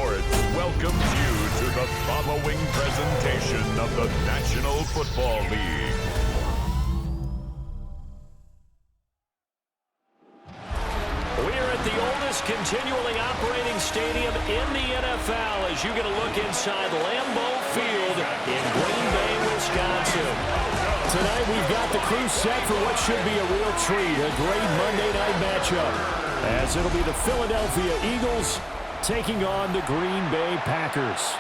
Sports welcomes you to the following presentation of the National Football League. We're at the oldest continually operating stadium in the NFL as you get a look inside Lambeau Field in Green Bay, Wisconsin. Tonight we've got the crew set for what should be a real treat, a great Monday night matchup, as it'll be the Philadelphia Eagles taking on the Green Bay Packers.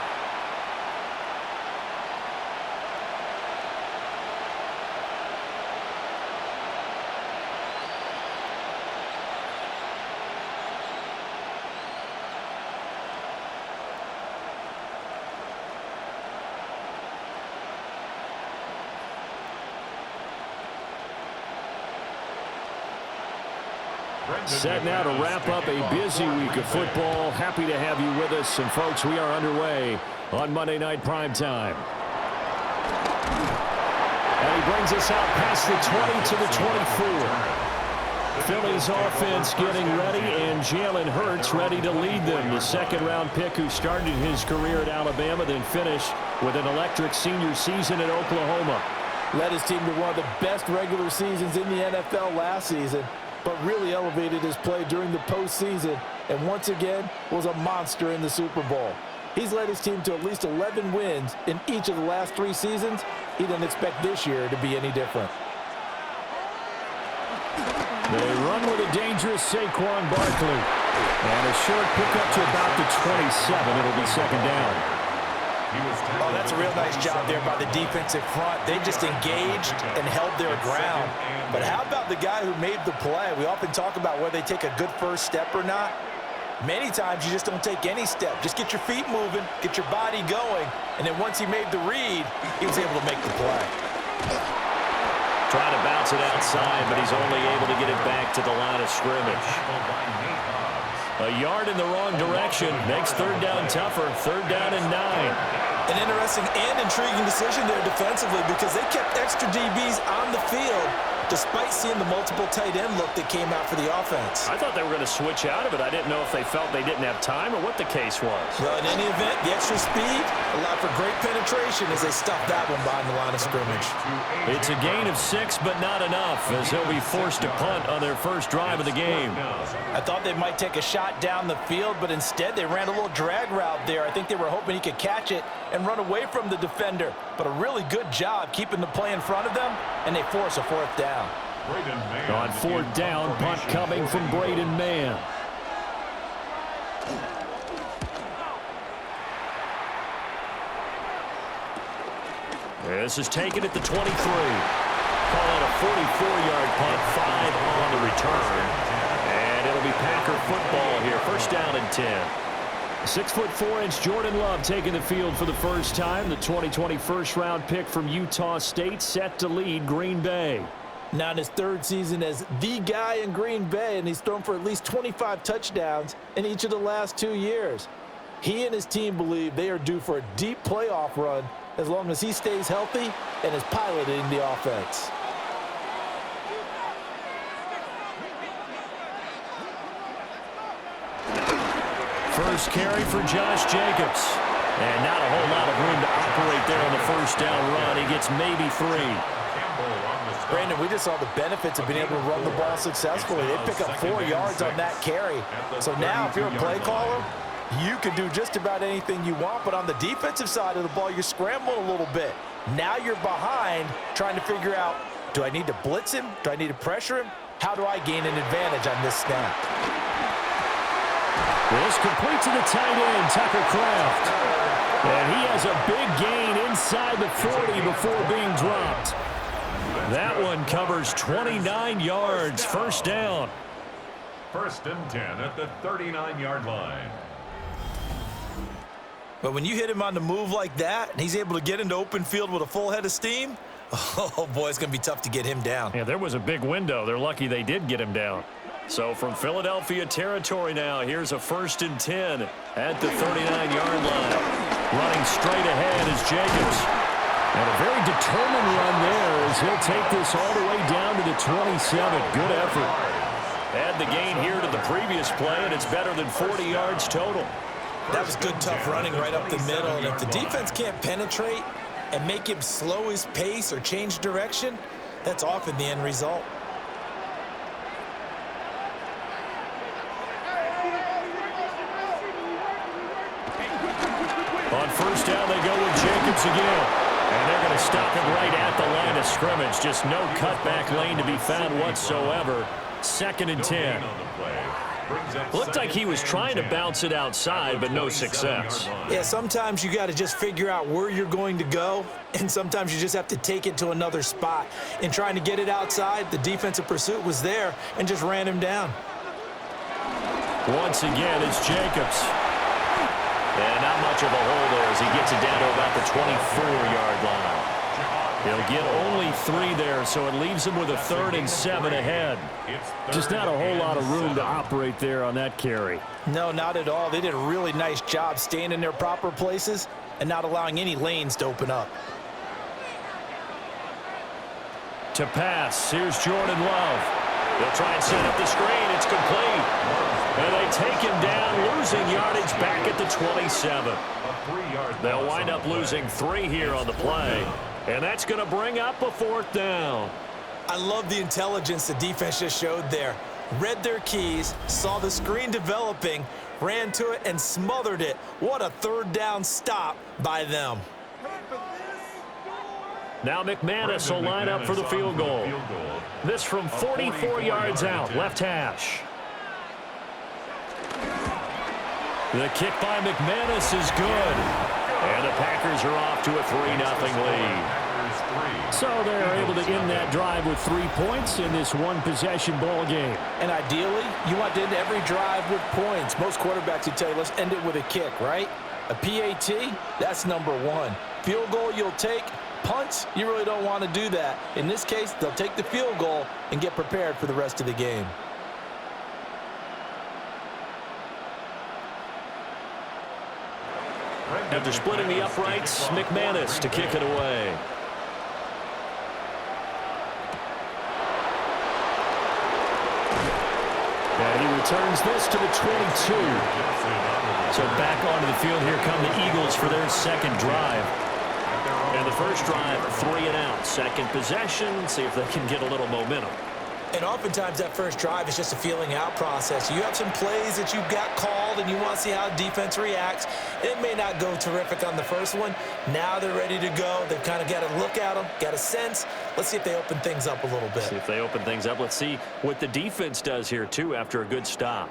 Set now to wrap up a busy week of football. Happy to have you with us. And, folks, we are underway on Monday Night Primetime. And he brings us out past the 20 to the 24. Philly's offense getting ready, and Jalen Hurts ready to lead them. The second-round pick who started his career at Alabama, then finished with an electric senior season at Oklahoma. Led his team to one of the best regular seasons in the NFL last season, but really elevated his play during the postseason, and once again was a monster in the Super Bowl. He's led his team to at least 11 wins in each of the last 3 seasons. He didn't expect this year to be any different. They run with a dangerous Saquon Barkley. And a short pickup to about the 27. It'll be second down. Oh, that's a real nice job there by the defensive front. They just engaged and held their ground. But how about the guy who made the play? We often talk about whether they take a good first step or not. Many times you just don't take any step. Just get your feet moving, get your body going, and then once he made the read, he was able to make the play. Trying to bounce it outside, but he's only able to get it back to the line of scrimmage. A yard in the wrong direction makes third down tougher. Third down and 9. An interesting and intriguing decision there defensively because they kept extra DBs on the field despite seeing the multiple tight end look that came out for the offense. I thought they were going to switch out of it. I didn't know if they felt they didn't have time or what the case was. Well, in any event, the extra speed allowed for great penetration as they stuffed that one behind the line of scrimmage. It's a gain of 6, but not enough, as they'll be forced to punt on their first drive of the game. I thought they might take a shot down the field, but instead they ran a little drag route there. I think they were hoping he could catch it and run away from the defender. But a really good job keeping the play in front of them, and they force a fourth down. On fourth down, punt coming from Braden Mann. This is taken at the 23. Call it a 44-yard punt, 5 on the return. And it'll be Packer football here. First down and 10. 6'4" Jordan Love taking the field for the first time. The 2020 first-round pick from Utah State set to lead Green Bay. Now in his 3rd season as the guy in Green Bay, and he's thrown for at least 25 touchdowns in each of the last 2 years. He and his team believe they are due for a deep playoff run as long as he stays healthy and is piloting the offense. First carry for Josh Jacobs. And not a whole lot of room to operate there on the first down run. He gets maybe 3. Brandon, we just saw the benefits of being able to run the ball successfully. They pick up 4 yards on that carry. So now if you're a play caller, you can do just about anything you want. But on the defensive side of the ball, you're scrambling a little bit. Now you're behind trying to figure out, do I need to blitz him? Do I need to pressure him? How do I gain an advantage on this snap? This complete to the tight end, Tucker Kraft. And he has a big gain inside the 40 before being dropped. That one covers 29 yards. First down. First and 10 at the 39-yard line. But when you hit him on the move like that, and he's able to get into open field with a full head of steam, oh, boy, it's going to be tough to get him down. Yeah, there was a big window. They're lucky they did get him down. So from Philadelphia territory now, here's a first and 10 at the 39-yard line. Running straight ahead is Jacobs. And a very determined run there as he'll take this all the way down to the 27. Good effort. Add the gain here to the previous play, and it's better than 40 yards total. That was good, tough running right up the middle. And if the defense can't penetrate and make him slow his pace or change direction, that's often the end result. On first down, they go with Jacobs again. And they're going to stop him right at the line of scrimmage. Just no cutback lane to be found whatsoever. 2nd and 10. Looked like he was trying to bounce it outside, but no success. Yeah, sometimes you got to just figure out where you're going to go, and sometimes you just have to take it to another spot. In trying to get it outside, the defensive pursuit was there and just ran him down. Once again, it's Jacobs. And not much of a hole there as he gets it down to about the 24-yard line. He'll get only 3 there, so it leaves him with a 3rd and 7 ahead. Just not a whole lot of room to operate there on that carry. No, not at all. They did a really nice job staying in their proper places and not allowing any lanes to open up. To pass, here's Jordan Love. They'll try and set up the screen. It's complete. And they take him down, losing yardage back at the 27. They'll wind up losing 3 here on the play. And that's going to bring up a 4th down. I love the intelligence the defense just showed there. Read their keys, saw the screen developing, ran to it, and smothered it. What a 3rd down stop by them. Now McManus will line up for the field goal. This from 44 yards out, left hash. The kick by McManus is good. And the Packers are off to a 3-0 lead. So they're able to end that drive with 3 points in this one-possession ball game. And ideally, you want to end every drive with points. Most quarterbacks would tell you, let's end it with a kick, right? A PAT, that's number 1. Field goal you'll take. Punts, you really don't want to do that. In this case, they'll take the field goal and get prepared for the rest of the game. After splitting the uprights, McManus to kick it away. And he returns this to the 22. So back onto the field, here come the Eagles for their 2nd drive. And the first drive, 3 and out. 2nd possession, see if they can get a little momentum. And oftentimes that first drive is just a feeling out process. You have some plays that you've got called and you want to see how defense reacts. It may not go terrific on the first one. Now they're ready to go. They've kind of got to look at them, got a sense. Let's see if they open things up a little bit. See if they open things up. Let's see what the defense does here, too, after a good stop.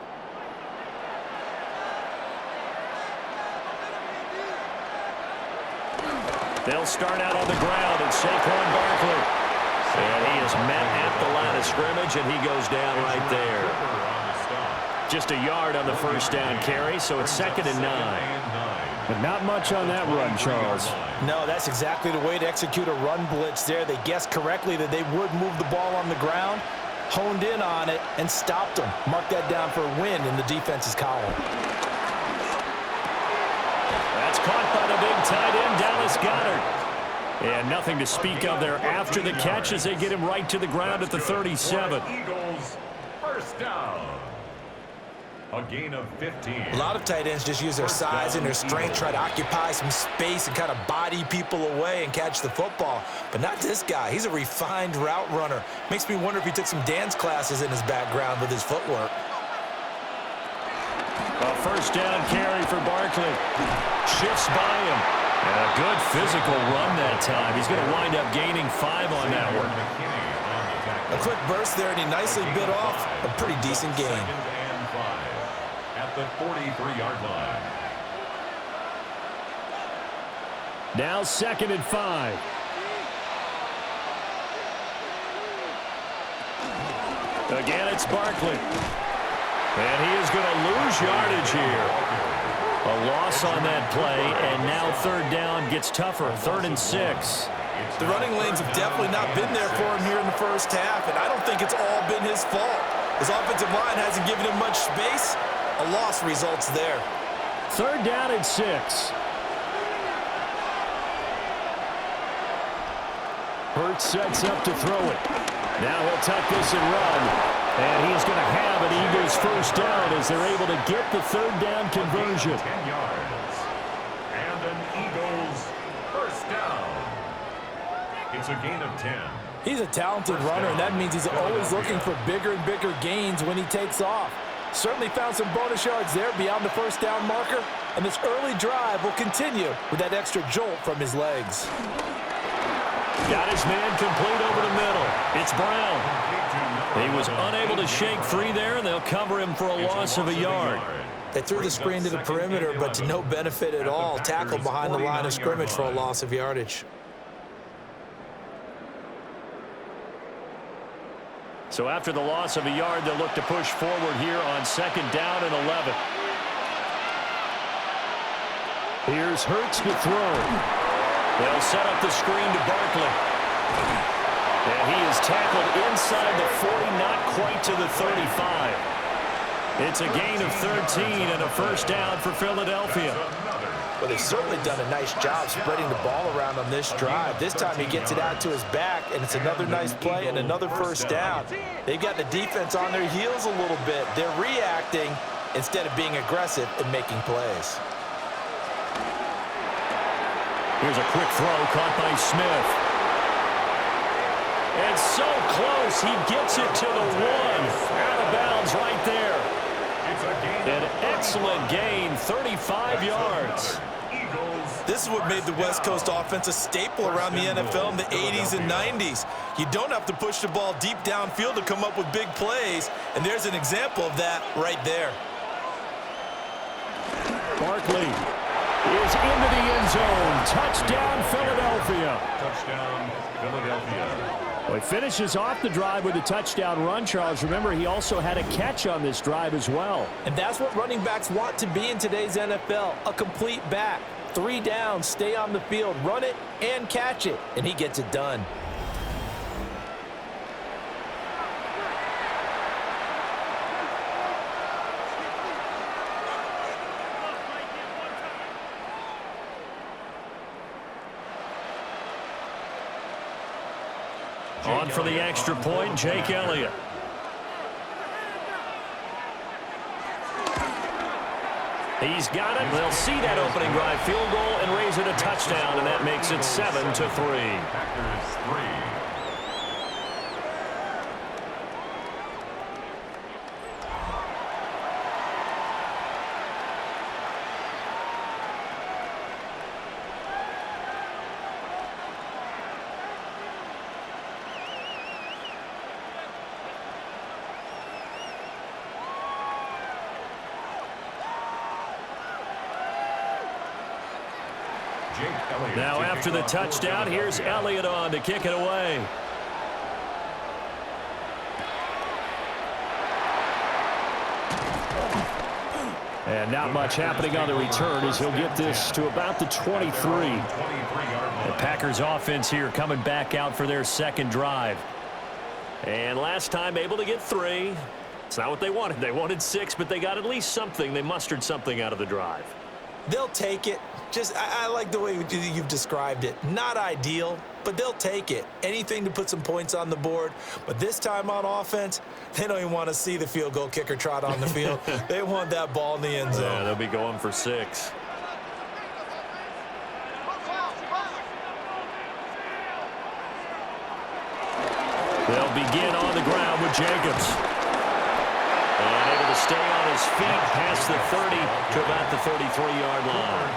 They'll start out on the ground, and Saquon Barkley. And he is met at the line of scrimmage, and he goes down right there. Just a yard on the first down carry, so it's 2nd and 9. But not much on that run, Charles. No, that's exactly the way to execute a run blitz there. They guessed correctly that they would move the ball on the ground, honed in on it, and stopped them. Mark that down for a win in the defense's column. That's caught by the big tight end, Dallas Goedert. And nothing to speak of there after the catch as they get him right to the ground at the 37. Eagles, first down. A gain of 15. A lot of tight ends just use their size and their strength, try to occupy some space and kind of body people away and catch the football. But not this guy. He's a refined route runner. Makes me wonder if he took some dance classes in his background with his footwork. A first down carry for Barkley. Shifts by him. And a good physical run that time. He's going to wind up gaining 5 on that one. A quick burst there, and he nicely bit off a pretty decent gain. 2nd and 5 at the 43-yard line. Now 2nd and 5. Again, it's Barkley. And he is going to lose yardage here. A loss on that play, and now 3rd down gets tougher, 3rd and 6. The running lanes have definitely not been there for him here in the first half, and I don't think it's all been his fault. His offensive line hasn't given him much space. A loss results there. 3rd down and 6. Hurts sets up to throw it. Now he'll tuck this and run. And he's going to have an Eagles first down as they're able to get the third down conversion. 10 yards. And an Eagles first down. It's a gain of 10. He's a talented runner, and that means he's always looking for bigger and bigger gains when he takes off. Certainly found some bonus yards there beyond the first down marker, and this early drive will continue with that extra jolt from his legs. Got his man complete over the middle. It's Brown. He was unable to shake free there, and they'll cover him for a loss of a yard. They threw the screen to the perimeter, but to no benefit at all. Tackled behind the line of scrimmage for a loss of yardage. So after the loss of a yard, they'll look to push forward here on second down and 11. Here's Hurts to throw. They'll set up the screen to Barkley. And he is tackled inside the 40, not quite to the 35. It's a gain of 13 and a first down for Philadelphia. Well, they've certainly done a nice job spreading the ball around on this drive. This time he gets it out to his back, and it's another nice play and another first down. They've got the defense on their heels a little bit. They're reacting instead of being aggressive and making plays. Here's a quick throw caught by Smith. And so close, he gets it to the 1. Out of bounds right there. An excellent gain, 35 yards. This is what made the West Coast offense a staple around the NFL in the 80s and 90s. You don't have to push the ball deep downfield to come up with big plays, and there's an example of that right there. Barkley is into the end zone. Touchdown, Philadelphia. Touchdown, Philadelphia. Well, he finishes off the drive with a touchdown run, Charles. Remember, he also had a catch on this drive as well. And that's what running backs want to be in today's NFL, a complete back. 3 downs, stay on the field, run it, and catch it, and he gets it done. On for the extra point, Jake Elliott. He's got it. They'll see that opening drive field goal and raise it a touchdown, and that makes it 7-3. Packers 3. Now after the touchdown, here's Elliott on to kick it away. And not much happening on the return as he'll get this to about the 23. The Packers offense here coming back out for their second drive. And last time able to get 3. It's not what they wanted. They wanted 6, but they got at least something. They mustered something out of the drive. They'll take it. I like the way you've described it. Not ideal, but they'll take it. Anything to put some points on the board. But this time on offense, they don't even want to see the field goal kicker trot on the field. They want that ball in the end zone. Yeah, they'll be going for 6. They'll begin on the ground with Jacobs. And able to stay on his feet past the 30 to about the 33-yard line.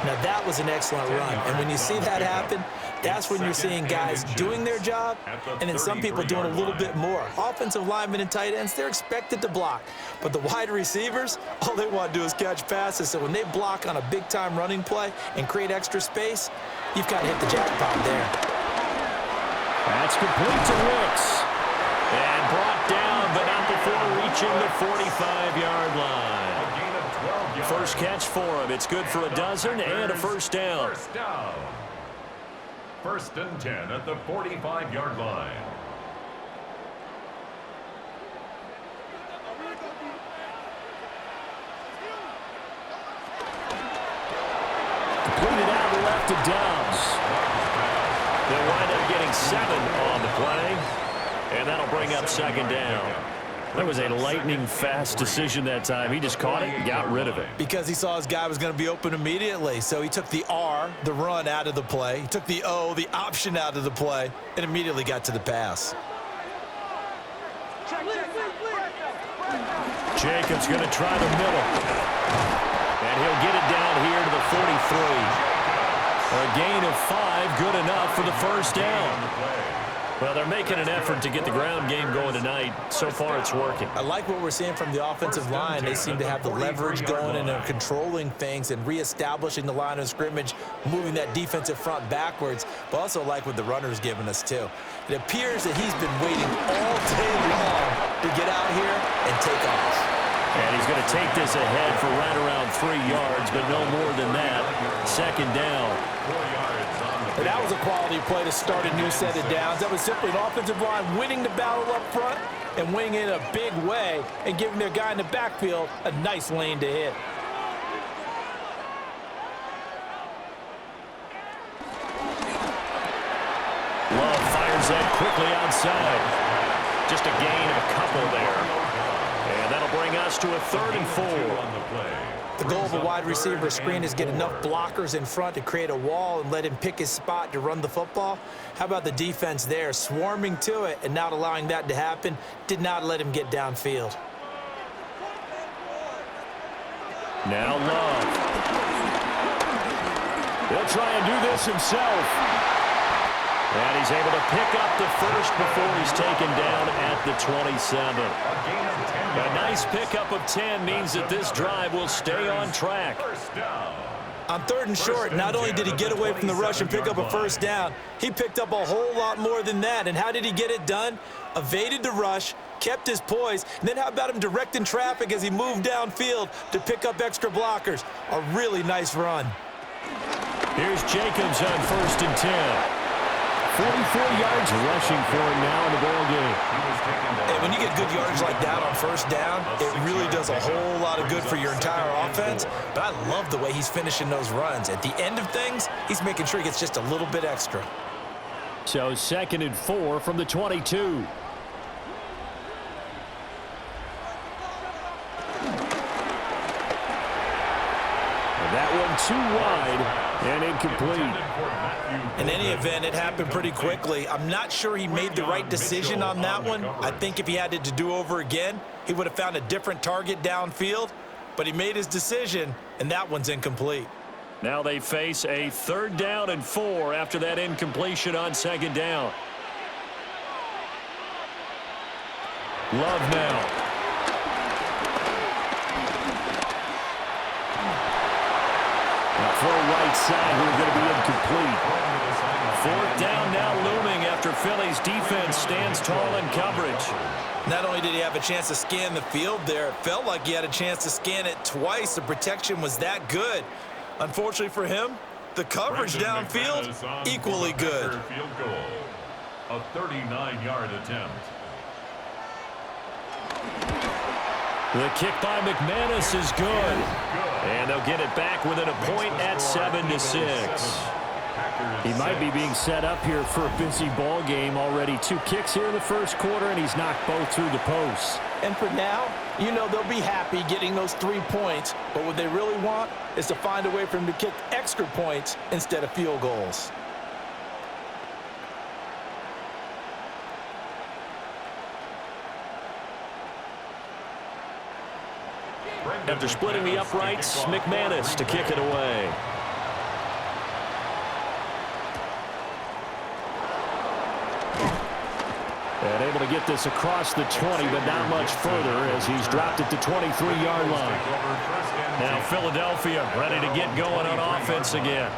Now, that was an excellent run. And when you see that happen, that's when you're seeing guys doing their job and then some people doing a little bit more. Offensive linemen and tight ends, they're expected to block. But the wide receivers, all they want to do is catch passes. So when they block on a big-time running play and create extra space, you've got to hit the jackpot there. That's complete to Wicks. And brought down, but not before reaching the 45-yard line. First catch for him. It's good for a dozen and a first down. First and 10 at the 45-yard line. Completed out the left to Dobbs. They'll wind up getting 7 on the play. And that'll bring up second down. That was a lightning-fast decision that time. He just caught it and got rid of it. Because he saw his guy was going to be open immediately. So he took the R, the run, out of the play. He took the O, the option, out of the play, and immediately got to the pass. Jacobs going to try the middle. And he'll get it down here to the 43. A gain of 5, good enough for the first down. Well, they're making an effort to get the ground game going tonight. So far, it's working. I like what we're seeing from the offensive line. They seem to have the leverage going and are controlling things and reestablishing the line of scrimmage, moving that defensive front backwards, but also like what the runner's giving us, too. It appears that he's been waiting all day long to get out here and take off. And he's going to take this ahead for right around 3 yards, but no more than that. Second down. And that was a quality play to start a new set of downs. That was simply an offensive line winning the battle up front and winning it in a big way and giving their guy in the backfield a nice lane to hit. Love fires that quickly outside. Just a gain of a couple there. And that'll bring us to a 3rd and 4 on the play. The goal of a wide receiver screen is get enough blockers in front to create a wall and let him pick his spot to run the football. How about the defense there, swarming to it and not allowing that to happen? Did not let him get downfield. Now Love. He'll try and do this himself. And he's able to pick up the first before he's taken down at the 27. A nice pickup of 10 means that this drive will stay on track. On 3rd and short, not only did he get away from the rush and pick up a first down, he picked up a whole lot more than that. And how did he get it done? Evaded the rush, kept his poise, and then how about him directing traffic as he moved downfield to pick up extra blockers? A really nice run. Here's Jacobs on 1st and 10. 44 yards rushing for him now in the ball game. And when you get good yards like that on first down, it really does a whole lot of good for your entire offense. But I love the way he's finishing those runs. At the end of things, he's making sure he gets just a little bit extra. So 2nd and 4 from the 22. That one too wide and incomplete. In any event, it happened pretty quickly. I'm not sure he made the right decision on that one. I think if he had it to do over again, he would have found a different target downfield. But he made his decision, and that one's incomplete. Now they face a 3rd down and 4 after that incompletion on 2nd down. Love now. Throw right side here going to be incomplete. 4th down now looming after Philly's defense stands tall in coverage. Not only did he have a chance to scan the field there, it felt like he had a chance to scan it twice. The protection was that good. Unfortunately for him, the coverage downfield, equally good. Field goal. A 39-yard attempt. The kick by McManus is good. And they'll get it back within a point at 7-6. He might be being set up here for a busy ball game already. 2 kicks here in the first quarter, and he's knocked both through the posts. And for now, you know they'll be happy getting those 3 points, but what they really want is to find a way for him to kick extra points instead of field goals. After splitting the uprights, McManus to kick it away. And able to get this across the 20, but not much further as he's dropped it to 23-yard line. Now Philadelphia ready to get going on offense again.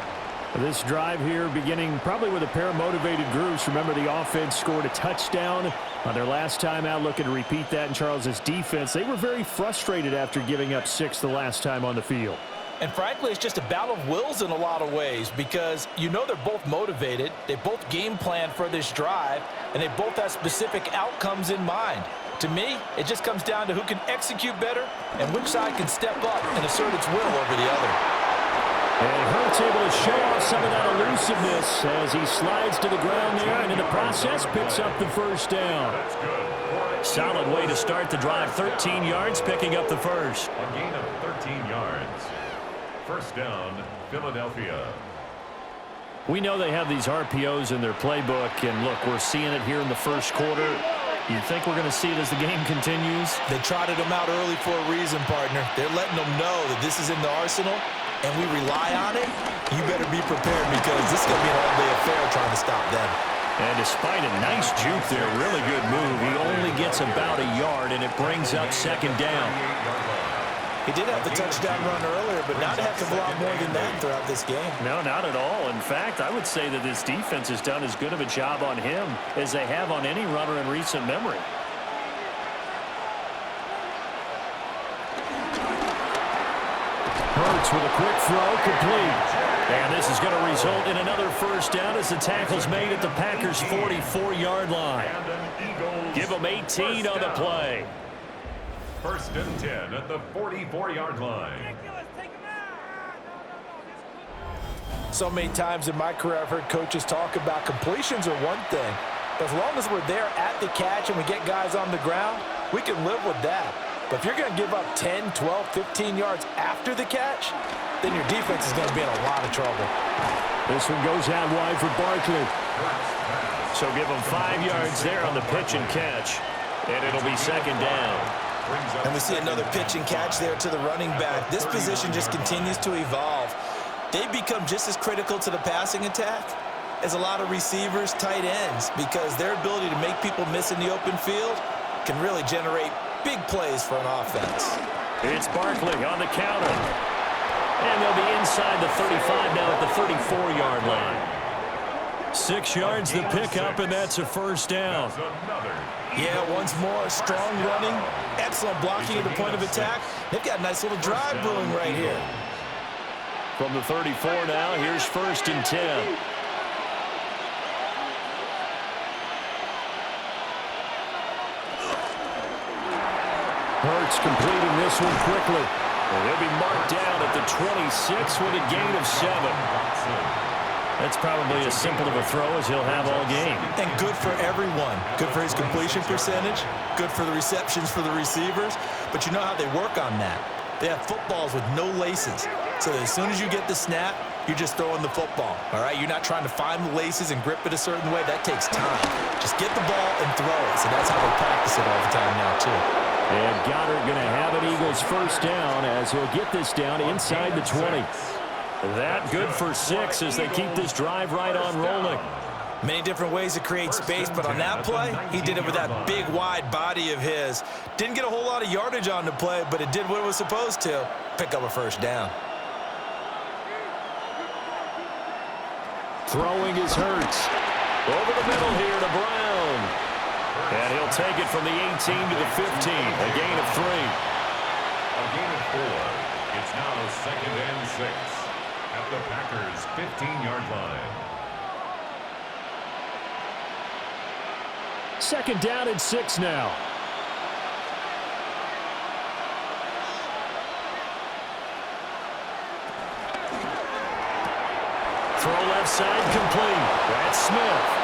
This drive here beginning probably with a pair of motivated groups. Remember, the offense scored a touchdown on their last time out, looking to repeat that in Charles's defense. They were very frustrated after giving up 6 the last time on the field. And frankly, it's just a battle of wills in a lot of ways because you know they're both motivated, they both game plan for this drive, and they both have specific outcomes in mind. To me, it just comes down to who can execute better and which side can step up and assert its will over the other. And Hurts able to show off some of that elusiveness as he slides to the ground there, and in the process picks up the first down. Solid way to start the drive. 13 yards, picking up the first. A gain of 13 yards. First down, Philadelphia. We know they have these RPOs in their playbook, and look, we're seeing it here in the first quarter. You think we're going to see it as the game continues? They trotted them out early for a reason, partner. They're letting them know that this is in the arsenal, and we rely on it. You better be prepared because this is going to be an all-day affair trying to stop them. And despite a nice juke there, really good move, he only gets about a yard, and it brings up second down. He did have the touchdown run earlier, but not a heck of a lot more than that throughout this game. No, not at all. In fact, I would say that this defense has done as good of a job on him as they have on any runner in recent memory. Hurts with a quick throw, complete. And this is going to result in another first down as the tackle's made at the Packers' 44-yard line. Give them 18 on the play. First and 10 at the 44-yard line. So many times in my career I've heard coaches talk about completions are one thing. But as long as we're there at the catch and we get guys on the ground, we can live with that. But if you're going to give up 10, 12, 15 yards after the catch, then your defense is going to be in a lot of trouble. This one goes out wide for Barkley. So give them 5 yards there on the pitch and catch. And it'll be second down. And we see another pitch and catch there to the running back. This position just continues to evolve. They become just as critical to the passing attack as a lot of receivers, tight ends, because their ability to make people miss in the open field can really generate big plays for an offense. It's Barkley on the counter. And they'll be inside the 35 now at the 34-yard line. 6 yards the pickup, and that's a first down. Yeah, once more, strong running, excellent blocking at the point of attack. They've got a nice little drive brewing right here. From the 34 now, here's first and 10. Hurts completing this one quickly. And he'll be marked down at the 26 with a gain of 7. That's probably as simple of a throw as he'll have all game. And good for everyone. Good for his completion percentage. Good for the receptions for the receivers. But you know how they work on that. They have footballs with no laces. So as soon as you get the snap, you're just throwing the football. All right? You're not trying to find the laces and grip it a certain way. That takes time. Just get the ball and throw it. So that's how they practice it all the time now, too. And Goddard going to have an Eagles first down as he'll get this down inside the 20. That good for 6 as they keep this drive right on rolling. Many different ways to create space, but on that play, he did it with that big, wide body of his. Didn't get a whole lot of yardage on the play, but it did what it was supposed to. Pick up a first down. Throwing is Hurts. Over the middle here to Brown. And he'll take it from the 18 to the 15. A gain of 3. A gain of 4. It's now second and 6 at the Packers' 15-yard line. Second down and 6 now. Throw left side complete. That's Smith.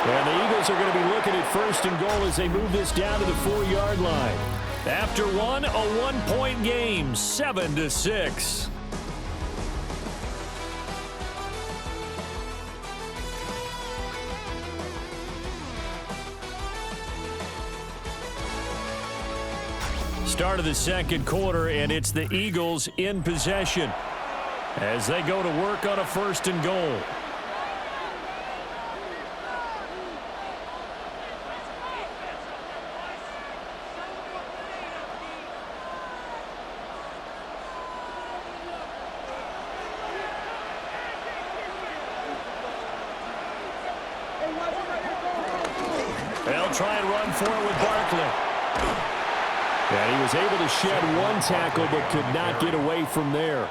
And the Eagles are going to be looking at first and goal as they move this down to the 4-yard line. After one, a 1-point game, 7-6. Start of the second quarter, and it's the Eagles in possession as they go to work on a first and goal. They'll try and run for it with Barkley. And he was able to shed one tackle but could not get away from there.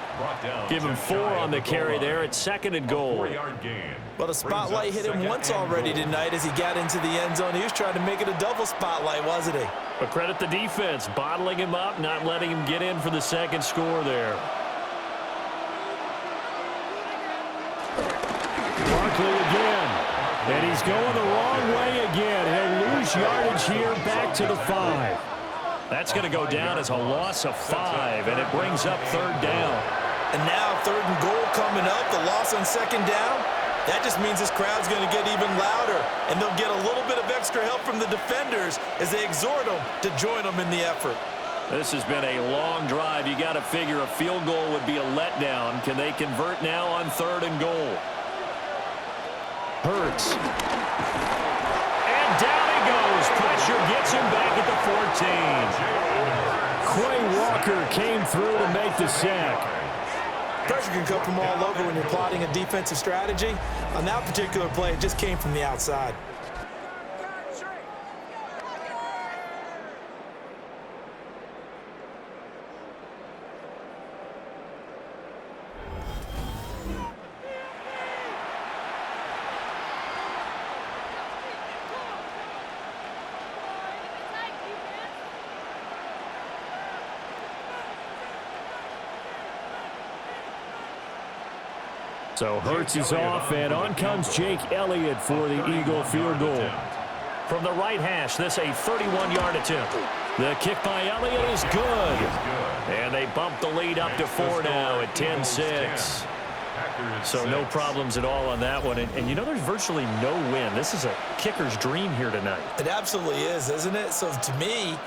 Give him 4 on the carry there at second and goal. But a spotlight hit him once already tonight as he got into the end zone. He was trying to make it a double spotlight, wasn't he? But credit the defense, bottling him up, not letting him get in for the second score there. quickly again. And he's going the wrong way again. He'll lose yardage here back to the 5. That's going to go down as a loss of 5, and it brings up 3rd down. And now 3rd and goal coming up, the loss on 2nd down. That just means this crowd's going to get even louder, and they'll get a little bit of extra help from the defenders as they exhort them to join them in the effort. This has been a long drive. You got to figure a field goal would be a letdown. Can they convert now on 3rd and goal? Hurts. And down he goes. Pressure gets him back at the 14. Quay Walker came through to make the sack. Pressure can come from all over when you're plotting a defensive strategy. On that particular play, it just came from the outside. So Hurts is off, and on comes Jake Elliott for the Eagle field goal. From the right hash, this a 31-yard attempt. The kick by Elliott is good. And they bump the lead up to 4 now at 10-6. So no problems at all on that one. And you know there's virtually no win. This is a kicker's dream here tonight. It absolutely is, isn't it? So to me,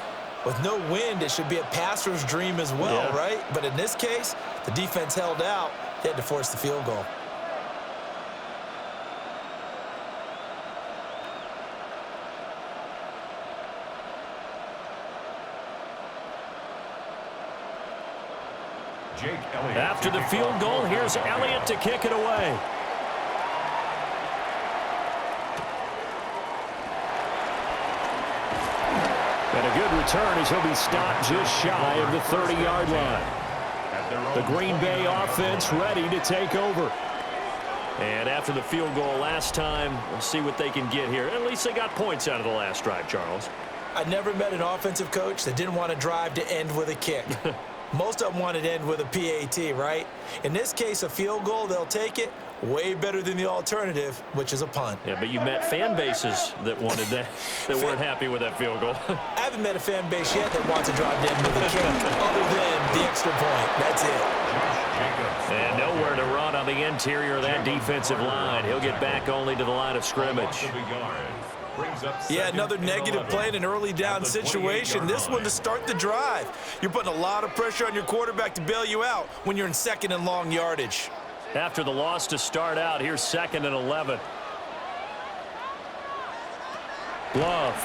with no wind, it should be a passer's dream as well, right? But in this case, the defense held out. They had to force the field goal. After the field goal, here's Elliott to kick it away. And a good return as he'll be stopped just shy of the 30-yard line. The Green Bay offense ready to take over. And after the field goal last time, we'll see what they can get here. At least they got points out of the last drive, Charles. I never met an offensive coach that didn't want to drive to end with a kick. Most of them wanted to end with a PAT, right? In this case, a field goal, they'll take it. Way better than the alternative, which is a punt. Yeah, but you met fan bases that wanted that, that weren't happy with that field goal. I haven't met a fan base yet that wants to drive to end with a kick other than the extra point. That's it. And nowhere to run on the interior of that defensive line. He'll get back only to the line of scrimmage. Yeah, another negative play in an early down situation. This one to start the drive. You're putting a lot of pressure on your quarterback to bail you out when you're in 2nd and long yardage. After the loss to start out, here's 2nd and 11. Love.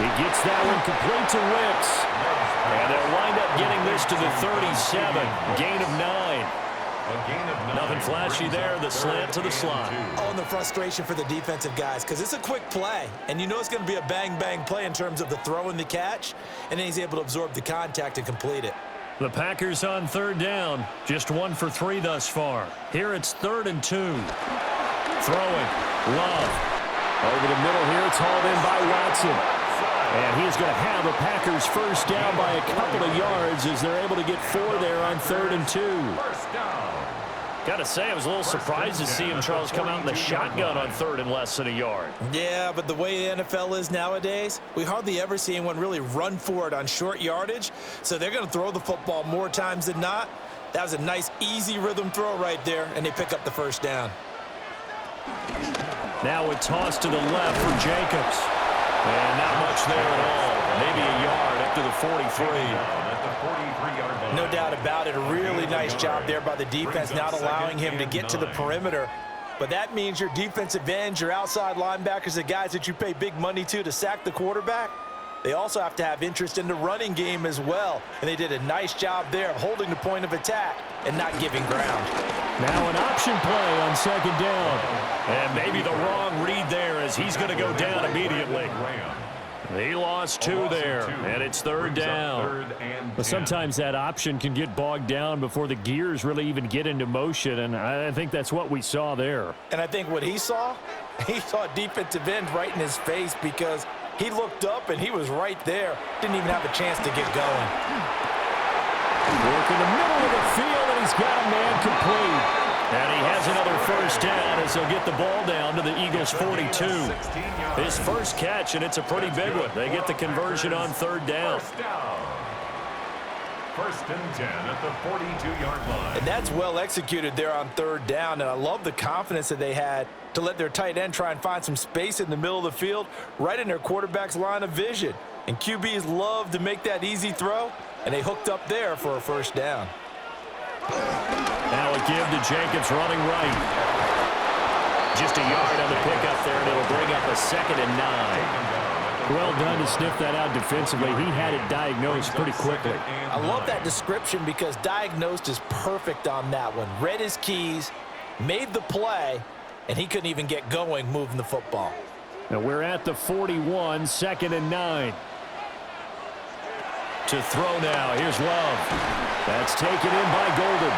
He gets that one complete to Wicks. And they'll wind up getting this to the 37. Gain of 9. Nothing flashy there. The slant to the slot. Oh, and the frustration for the defensive guys, because it's a quick play. And you know it's going to be a bang-bang play in terms of the throw and the catch. And then he's able to absorb the contact and complete it. The Packers on 3rd down. Just 1 for 3 thus far. Here it's 3rd and 2. Throwing. Love. Over the middle here, it's hauled in by Watson. And he's going to have the Packers first down by a couple of yards as they're able to get 4 there on 3rd and 2. Got to say, I was a little surprised to see him, Charles, come out in the shotgun on 3rd and less than a yard. Yeah, but the way the NFL is nowadays, we hardly ever see anyone really run for it on short yardage. So they're going to throw the football more times than not. That was a nice, easy rhythm throw right there, and they pick up the first down. Now a toss to the left for Jacobs. And not much there at all. Maybe a yard up to the 43. No doubt about it. A really nice job there by the defense, not allowing him to get to the perimeter. But that means your defensive ends, your outside linebackers, the guys that you pay big money to sack the quarterback, they also have to have interest in the running game as well. And they did a nice job there of holding the point of attack and not giving ground. Now an option play on 2nd down. And maybe the wrong read there as he's going to go down immediately. He lost 2 there, and it's 3rd down. But sometimes that option can get bogged down before the gears really even get into motion, and I think that's what we saw there. And I think what he saw a defensive end right in his face because he looked up and he was right there. Didn't even have a chance to get going. Work in the middle of the field, and he's got a man complete. And he has another first down as he'll get the ball down to the Eagles' 42. His first catch, and it's a pretty big one. They get the conversion on third down. First and 10 at the 42-yard line. And that's well executed there on third down, and I love the confidence that they had to let their tight end try and find some space in the middle of the field, right in their quarterback's line of vision. And QBs love to make that easy throw, and they hooked up there for a first down. Now a give to Jacobs running right. Just a yard on the pickup there, and it'll bring up a 2nd and 9. Well done to sniff that out defensively. He had it diagnosed pretty quickly. I love that description because diagnosed is perfect on that one. Read his keys, made the play, and he couldn't even get going moving the football. Now we're at the 41, 2nd and 9. To throw now, here's Love. That's taken in by Golden.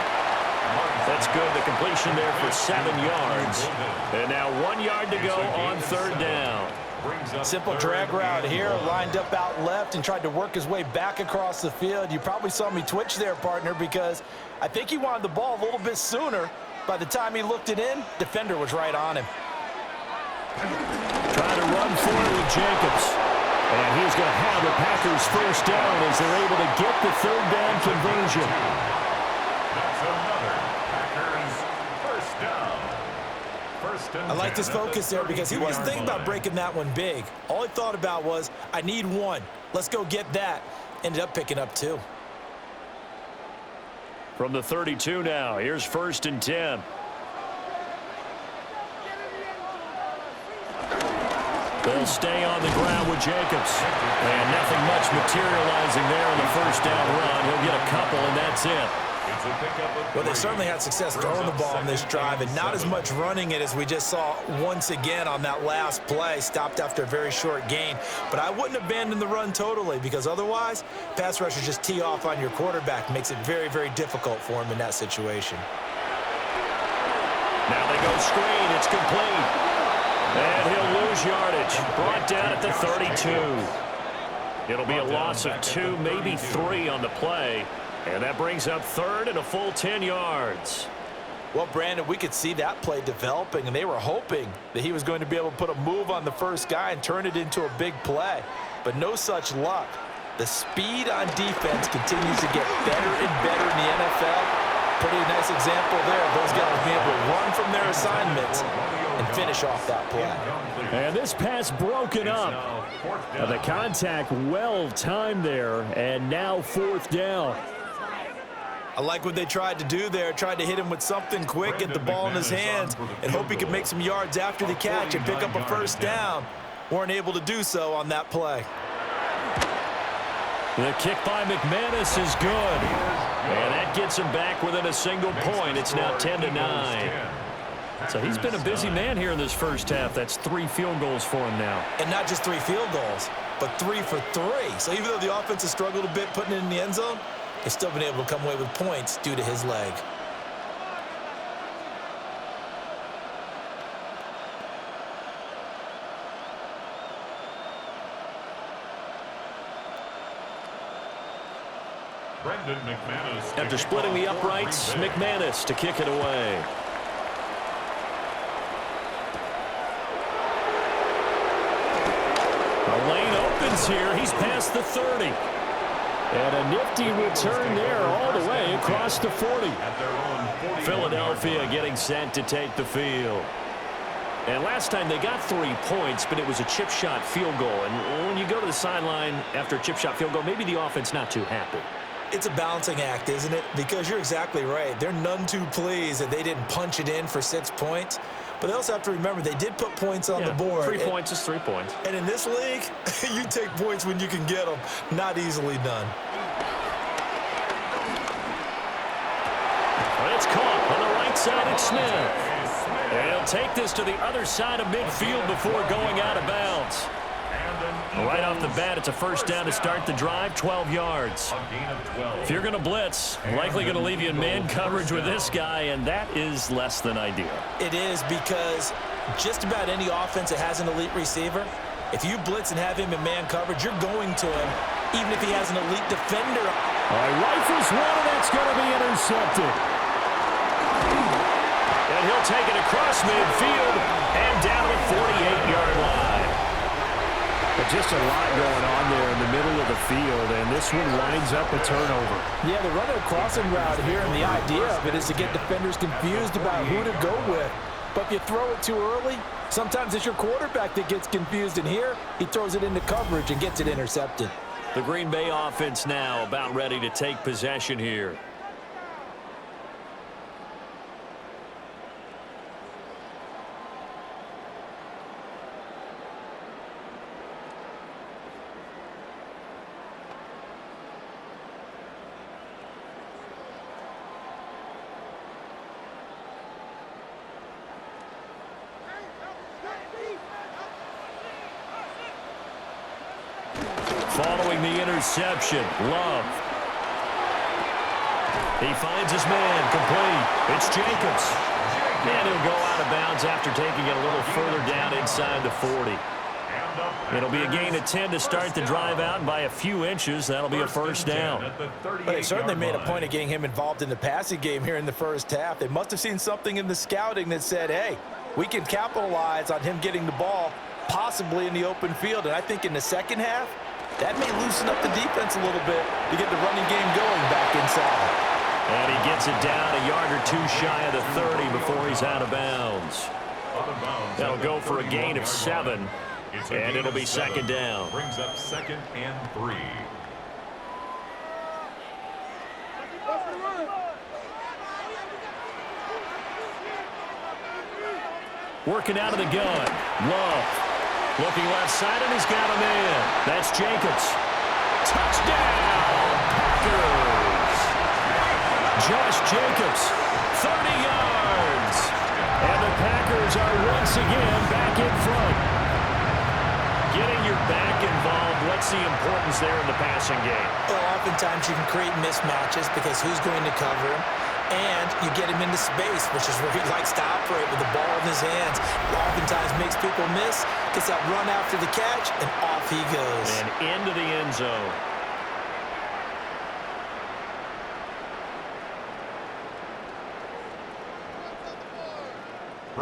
That's good, the completion there for 7 yards. And now 1 yard to go on third down. Simple drag route here, lined up out left and tried to work his way back across the field. You probably saw me twitch there, partner, because I think he wanted the ball a little bit sooner. By the time he looked it in, defender was right on him. Trying to run forward with Jacobs. And he's going to have the Packers first down as they're able to get the third down conversion. That's another Packers first down. First and I like 10 this focus there because he wasn't thinking about line. breaking that one big. All he thought about was, I need one. Let's go get that. Ended up picking up 2. From the 32 now, here's 1st and 10. They'll stay on the ground with Jacobs. And nothing much materializing there on the first down run. He'll get a couple, and that's it. It's a pickup of Well, they 3. certainly had success throwing the ball on this drive, and not as much running it as we just saw once again on that last play. Stopped after a very short gain. But I wouldn't abandon the run totally, because otherwise, pass rushers just tee off on your quarterback. Makes it very, very difficult for him in that situation. Now they go screen. It's complete. And he'll lose yardage. Brought down at the 32. It'll be a loss of 2, maybe 3 on the play. And that brings up third and a full 10 yards. Well, Brandon, we could see that play developing, and they were hoping that he was going to be able to put a move on the first guy and turn it into a big play. But no such luck. The speed on defense continues to get better and better in the NFL. Pretty nice example there. Those guys being able to run from their assignments and finish off that play. And this pass broken up. Now the contact well timed there, and now 4th down. I like what they tried to do there. Tried to hit him with something quick, get the ball in his hands, and hope he could make some yards after the catch and pick up a first down. Weren't able to do so on that play. The kick by McManus is good. And that gets him back within a single point. It's now 10-9. So he's been a busy man here in this first half. That's 3 field goals for him now. And not just 3 field goals, but 3 for 3. So even though the offense has struggled a bit putting it in the end zone, they've still been able to come away with points due to his leg. After splitting the uprights, McManus to kick it away. The lane opens here. He's past the 30. And a nifty return there all the way across the 40. Philadelphia getting set to take the field. And last time they got 3 points, but it was a chip shot field goal. And when you go to the sideline after a chip shot field goal, maybe the offense not too happy. It's a balancing act, isn't it? Because you're exactly right. They're none too pleased that they didn't punch it in for 6 points. But they also have to remember they did put points on the board. 3 points is 3 points. And in this league, you take points when you can get them. Not easily done. Well, it's caught on the right side of Smith. And he'll take this to the other side of midfield before going out of bounds. Right off the bat, it's a first down to start the drive, 12 yards. If you're going to blitz, likely going to leave you in man coverage with this guy, and that is less than ideal. It is, because just about any offense that has an elite receiver, if you blitz and have him in man coverage, you're going to him, even if he has an elite defender. All right, rifles one, and that's going to be intercepted. And he'll take it across midfield and down to the 48-yard line. But just a lot going on there in the middle of the field, and this one winds up a turnover. Yeah, they're running a crossing route here, and the idea of it is to get defenders confused about who to go with. But if you throw it too early, sometimes it's your quarterback that gets confused, and here he throws it into coverage and gets it intercepted. The Green Bay offense now about ready to take possession here. Following the interception, Love. He finds his man, complete. It's Jacobs. And he'll go out of bounds after taking it a little further down inside the 40. It'll be a gain of 10 to start the drive out, and by a few inches, that'll be a first down. But they certainly made a point of getting him involved in the passing game here in the first half. They must have seen something in the scouting that said, hey, we can capitalize on him getting the ball, possibly in the open field. And I think in the second half, that may loosen up the defense a little bit to get the running game going back inside. And he gets it down a yard or two shy of the 30 before he's out of bounds. That'll go for a gain of 7, and it'll be second down. Brings up 2nd and 3. Working out of the gun. Love. Looking left side, and he's got a man. That's Jacobs. Touchdown, Packers. Josh Jacobs, 30 yards. And the Packers are once again back in front. Getting your back involved, what's the importance there in the passing game? Well, oftentimes you can create mismatches because who's going to cover him? And you get him into space, which is where he likes to operate with the ball in his hands. Oftentimes makes people miss, gets that run after the catch, and off he goes. And into the end zone.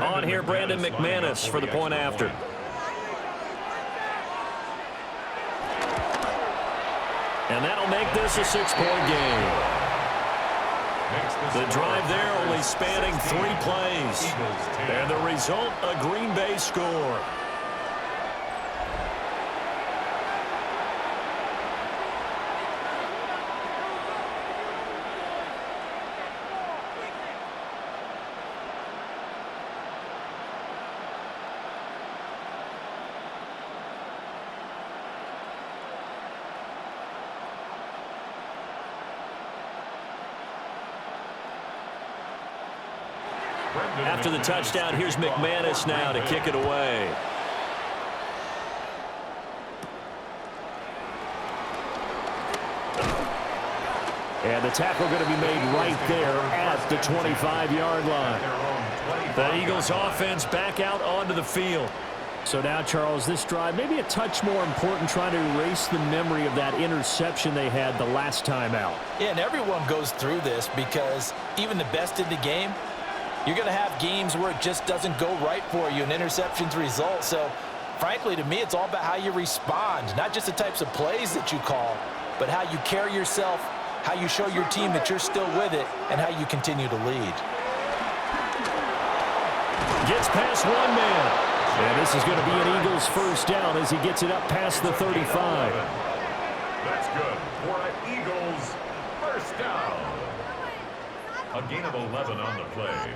On here, Brandon McManus for the point after. And that'll make this a 6-point game. The drive there only spanning 3 plays. And the result, a Green Bay score. After the touchdown, here's McManus now to kick it away. And the tackle going to be made right there at the 25-yard line. The Eagles offense back out onto the field. So now, Charles, this drive maybe a touch more important, trying to erase the memory of that interception they had the last time out. Yeah, and everyone goes through this because even the best in the game, you're going to have games where it just doesn't go right for you and interceptions result. So, frankly, to me, it's all about how you respond, not just the types of plays that you call, but how you carry yourself, how you show your team that you're still with it, and how you continue to lead. Gets past one man. And this is going to be an Eagles first down as he gets it up past the 35. That's good for an Eagles first down. A gain of 11 on the play.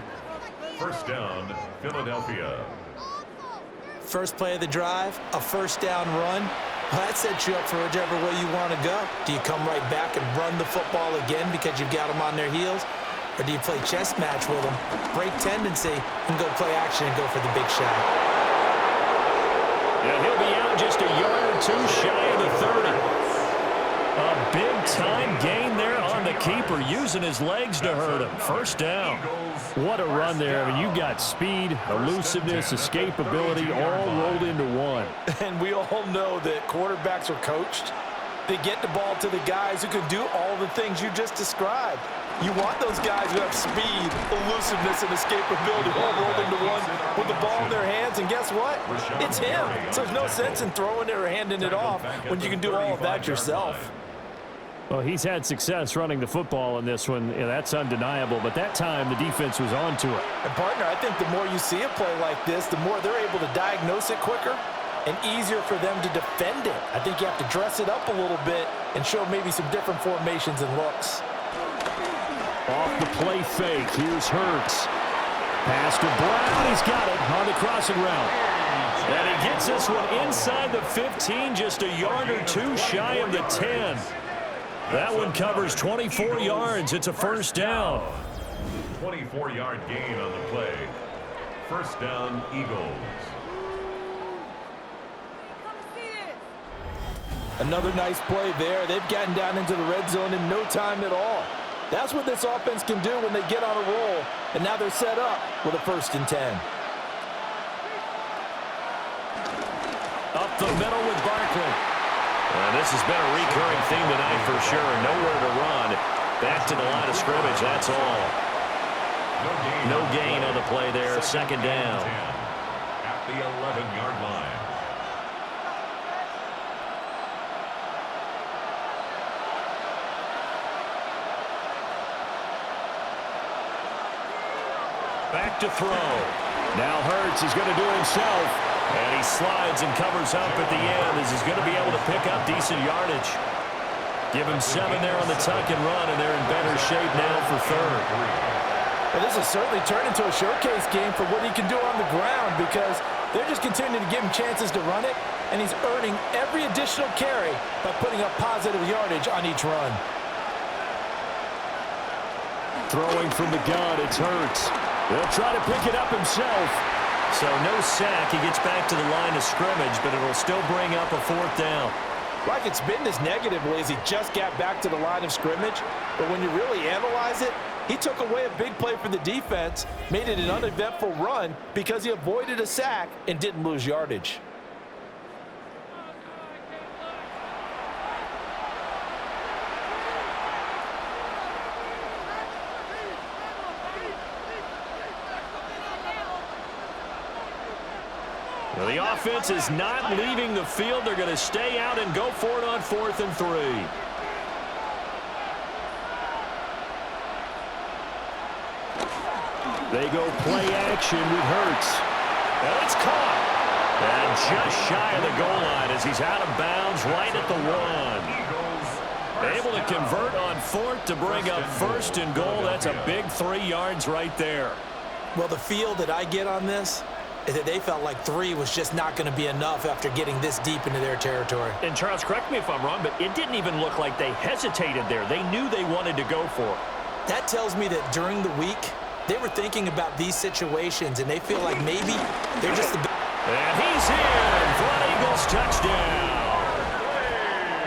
First down, Philadelphia. First play of the drive, a first down run. Well, that sets you up for whichever way you want to go. Do you come right back and run the football again because you've got them on their heels? Or do you play chess match with them, break tendency, and go play action and go for the big shot? And he'll be out just a yard or two shy of the 30. A big-time gain there on the keeper, using his legs to hurt him. First down. What a run there. I mean, you got speed, elusiveness, escapability, all rolled into one. And we all know that quarterbacks are coached. They get the ball to the guys who can do all the things you just described. You want those guys who have speed, elusiveness, and escapability all rolled into one with the ball in their hands, and guess what? It's him. So there's no sense in throwing it or handing it off when you can do all of that yourself. Well, he's had success running the football in this one. Yeah, that's undeniable. But that time, the defense was on to it. And, partner, I think the more you see a play like this, the more they're able to diagnose it quicker and easier for them to defend it. I think you have to dress it up a little bit and show maybe some different formations and looks. Off the play fake. Here's Hurts. Pass to Brown. He's got it on the crossing route. And he gets this one inside the 15, just a yard or two shy of the 10. That one covers 24 yards. It's a first down. 24-yard gain on the play. First down, Eagles. Another nice play there. They've gotten down into the red zone in no time at all. That's what this offense can do when they get on a roll. And now they're set up with a 1st and 10. Up the middle with Barkley. This has been a recurring theme tonight for sure. Nowhere to run. Back to the line of scrimmage, that's all. No gain on the play there. Second down. At the 11-yard line. Back to throw. Now Hurts is going to do it himself. And he slides and covers up at the end as he's going to be able to pick up decent yardage. Give him 7 there on the tuck and run, and they're in better shape now for third. Well, this has certainly turned into a showcase game for what he can do on the ground because they're just continuing to give him chances to run it, and he's earning every additional carry by putting up positive yardage on each run. Throwing from the gun, it's Hurts. He'll try to pick it up himself. So no sack. He gets back to the line of scrimmage, but it'll still bring up a 4th down. Like it's been this negatively as he just got back to the line of scrimmage. But when you really analyze it, he took away a big play for the defense, made it an uneventful run because he avoided a sack and didn't lose yardage. Well, the offense is not leaving the field. They're going to stay out and go for it on 4th and 3. They go play action with Hurts. And it's caught. And just shy of the goal line as he's out of bounds right at the 1. Able to convert on 4th to bring up 1st and goal. That's a big 3 yards right there. Well, the feel that I get on this is that they felt like 3 was just not going to be enough after getting this deep into their territory. And Charles, correct me if I'm wrong, but it didn't even look like they hesitated there. They knew they wanted to go for it. That tells me that during the week, they were thinking about these situations, and they feel like maybe they're just the... And he's in for an Eagles touchdown.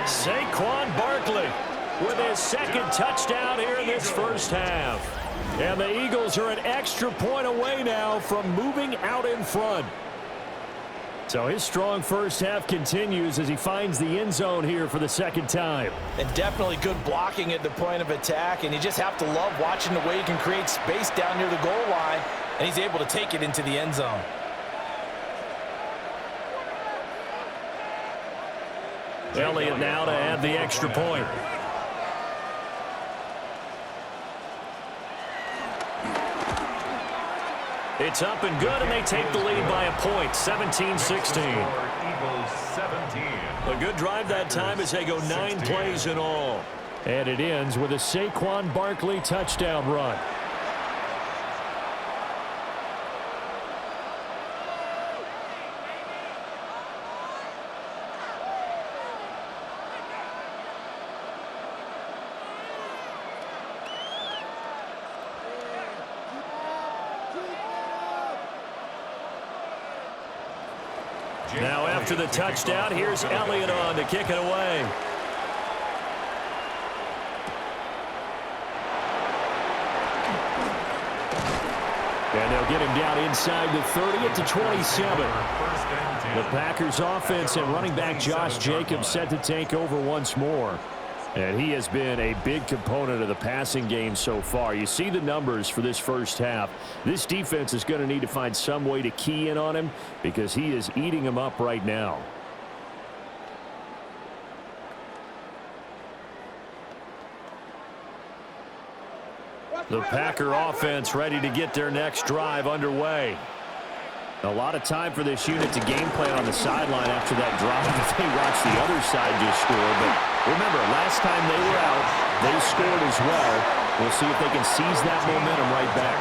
Saquon Barkley with his 2nd touchdown here in this first half. And the Eagles are an extra point away now from moving out in front. So his strong first half continues as he finds the end zone here for the 2nd time. And definitely good blocking at the point of attack, and you just have to love watching the way he can create space down near the goal line, and he's able to take it into the end zone. Elliott now to add the extra point. It's up and good, and they take the lead by a point, 17-16. A good drive that time as they go 9 plays in all. And it ends with a Saquon Barkley touchdown run. Now after the touchdown, here's Elliott on to kick it away. And they'll get him down inside the 30 at the 27. The Packers offense and running back Josh Jacobs set to take over once more. And he has been a big component of the passing game so far. You see the numbers for this first half. This defense is going to need to find some way to key in on him because he is eating them up right now. The Packer offense ready to get their next drive underway. A lot of time for this unit to game plan on the sideline after that drive if they watch the other side just score. But remember, last time they were out, they scored as well. We'll see if they can seize that momentum right back.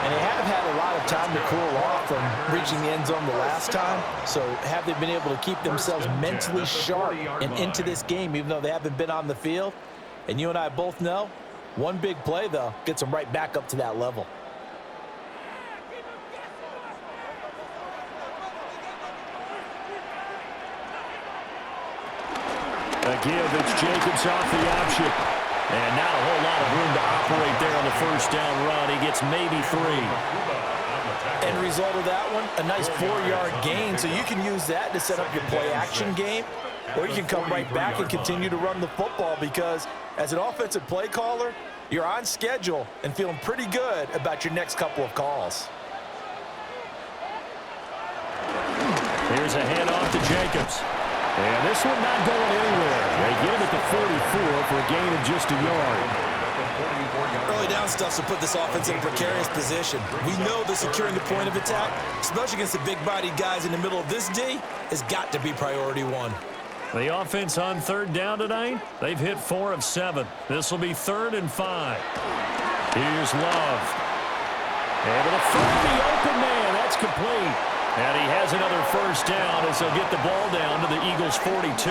And they have had a lot of time to cool off from reaching the end zone the last time. So have they been able to keep themselves mentally sharp and into this game, even though they haven't been on the field? And you and I both know, one big play, though, gets them right back up to that level. Again, it's Jacobs off the option. And not a whole lot of room to operate there on the first down run. He gets maybe 3. End result of that one, a nice 4-yard gain. So you can use that to set up your play-action game, or you can come right back and continue to run the football because as an offensive play caller, you're on schedule and feeling pretty good about your next couple of calls. Here's a handoff to Jacobs. And this one not going anywhere. They get him at the 44 for a gain of just a yard. Early down stuff to put this offense in a precarious position. We know that securing the point of attack, especially against the big-bodied guys in the middle of this D, has got to be priority 1. The offense on third down tonight, they've hit 4 of 7. This will be 3rd and 5. Here's Love. Able to find the open man. That's complete. And he has another first down as he'll get the ball down to the Eagles' 42.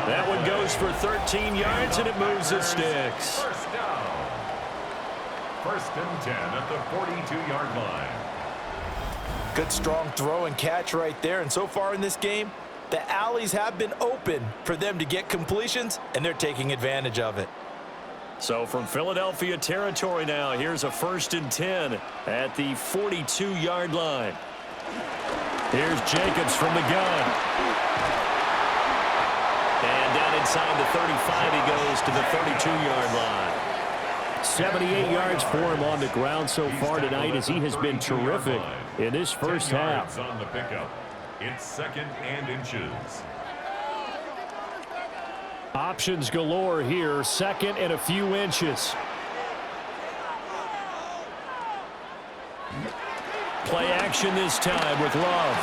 That one goes for 13 yards, and it moves the sticks. First down. 1st and 10 at the 42-yard line. Good, strong throw and catch right there. And so far in this game, the alleys have been open for them to get completions, and they're taking advantage of it. So from Philadelphia territory now, here's a 1st and 10 at the 42-yard line. Here's Jacobs from the gun. And down inside the 35, he goes to the 32-yard line. 78 yards for him on the ground so far tonight as he has been terrific in this first half. On the pickup. It's 2nd and inches. Options galore here. 2nd and a few inches. Play action this time with Love.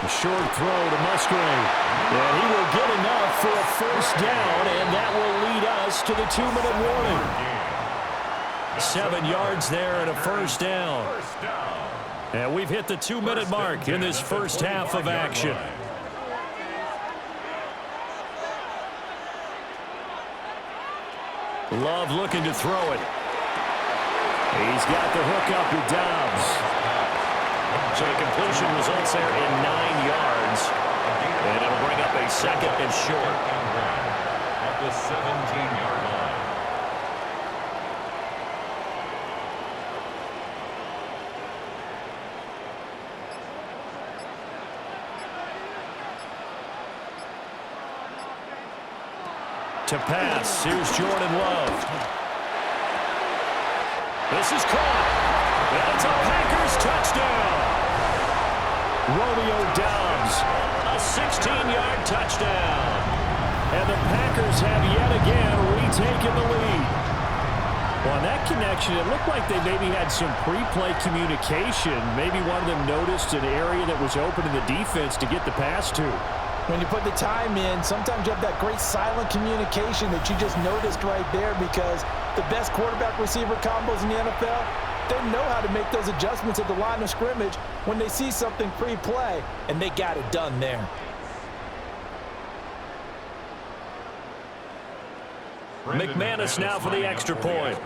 A short throw to Musgrave. And he will get enough for a first down, and that will lead us to the 2-minute warning. 7 yards there and a first down. And we've hit the 2-minute mark in this first half of action. Love looking to throw it. He's got the hook up with Dobbs. So the completion results there in 9 yards. And it'll bring up a 2nd and short. At the 17-yard line. To pass, here's Jordan Love. This is caught. And it's a Packers touchdown. Romeo Dobbs, A 16-yard touchdown. and the Packers have yet again retaken the lead. Well, on that connection, it looked like they maybe had some pre-play communication. Maybe one of them noticed an area that was open in the defense to get the pass to. When you put the time in, sometimes you have that great silent communication that you just noticed right there because the best quarterback-receiver combos in the NFL, they know how to make those adjustments at the line of scrimmage when they see something pre-play, and they got it done there. McManus now for the extra point.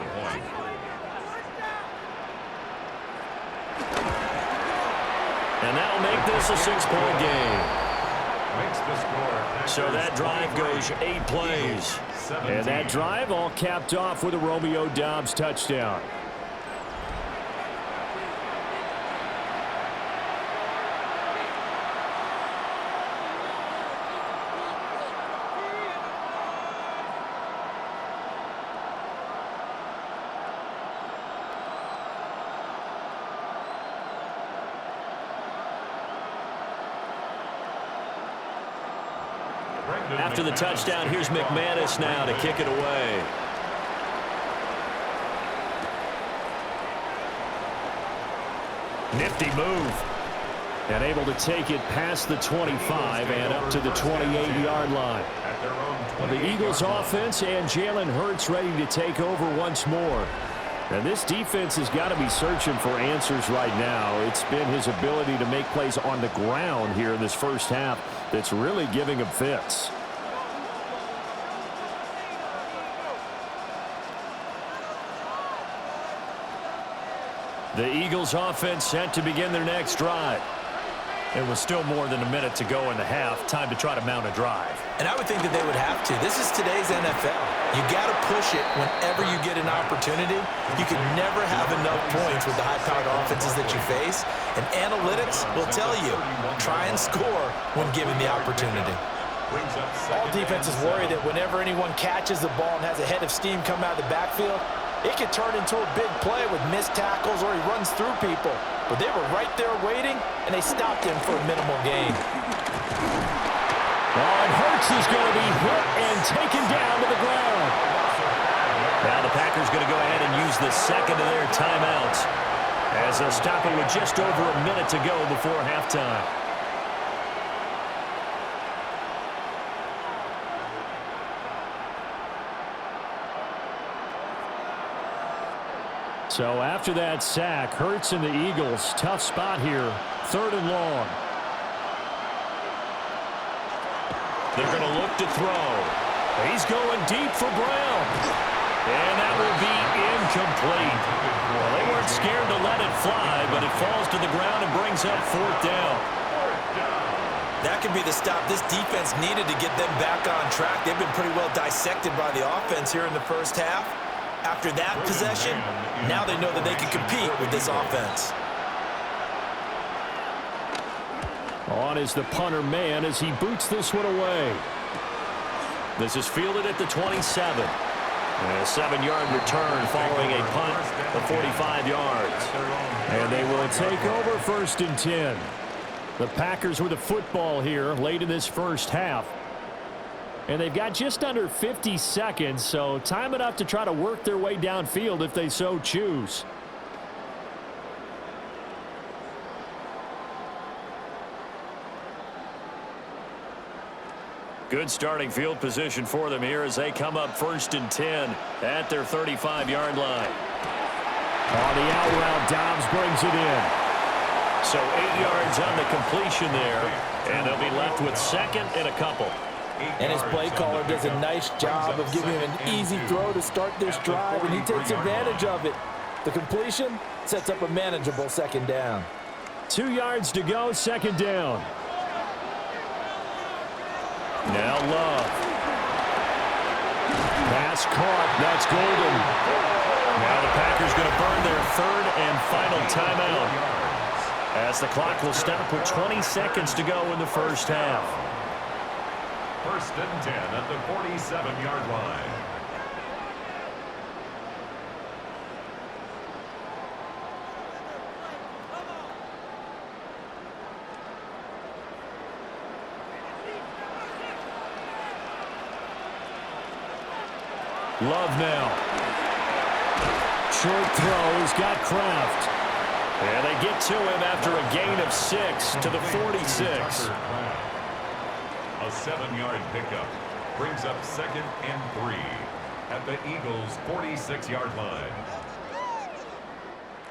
And that'll make this a 6-point game. So that drive goes 8 plays. And that drive all capped off with a Romeo Dobbs touchdown. After the touchdown, here's McManus now to kick it away. Nifty move. And able to take it past the 25 and up to the 28-yard line. The Eagles offense and Jalen Hurts ready to take over once more. And this defense has got to be searching for answers right now. It's been his ability to make plays on the ground here in this first half that's really giving him fits. The Eagles offense set to begin their next drive. It was still more than a minute to go in the half. Time to try to mount a drive. And I would think that they would have to. This is today's NFL. You got to push it whenever you get an opportunity. You can never have enough points with the high-powered offenses that you face. And analytics will tell you, try and score when given the opportunity. All defenses worry that whenever anyone catches the ball and has a head of steam come out of the backfield, it could turn into a big play with missed tackles or he runs through people. But they were right there waiting, and they stopped him for a minimal gain. And Hurts is going to be hit and taken down to the ground. Now the Packers going to go ahead and use the second of their timeouts as they'll stop it with just over a minute to go before halftime. So after that sack, Hurts and the Eagles, tough spot here, 3rd and long. They're going to look to throw. He's going deep for Brown. And that will be incomplete. Well, they weren't scared to let it fly, but it falls to the ground and brings up 4th down. That could be the stop this defense needed to get them back on track. They've been pretty well dissected by the offense here in the first half. After that possession, now they know that they can compete with this offense. On is the punter man as he boots this one away. This is fielded at the 27. And a 7-yard return following a punt of 45 yards. And they will take over 1st and 10. The Packers with a football here late in this first half. And they've got just under 50 seconds, so time enough to try to work their way downfield if they so choose. Good starting field position for them here as they come up 1st and 10 at their 35-yard line. On the out route, Dobbs brings it in. So 8 yards on the completion there, and they'll be left with 2nd and a couple. And his play caller does a nice job of giving him an easy throw to start this drive, and he takes advantage of it. The completion sets up a manageable 2nd down. 2 yards to go, 2nd down. Now Love. Pass caught. That's golden. Now the Packers going to burn their 3rd and final timeout as the clock will stop with 20 seconds to go in the first half. 1st and 10 at the 47-yard line. Love now. Short throw. He's got Kraft. And they get to him after a gain of 6 to the 46. A 7-yard pickup brings up 2nd and 3 at the Eagles' 46-yard line.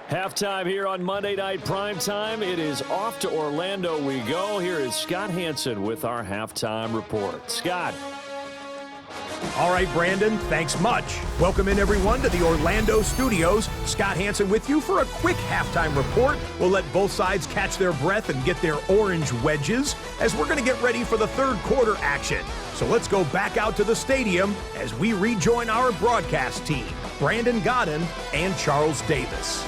Halftime here on Monday Night Primetime. It is off to Orlando we go. Here is Scott Hansen with our halftime report. Scott. All right, Brandon, thanks much. Welcome in, everyone, to the Orlando studios. Scott Hansen with you for a quick halftime report. We'll let both sides catch their breath and get their orange wedges as we're going to get ready for the 3rd quarter action. So let's go back out to the stadium as we rejoin our broadcast team, Brandon Godden and Charles Davis.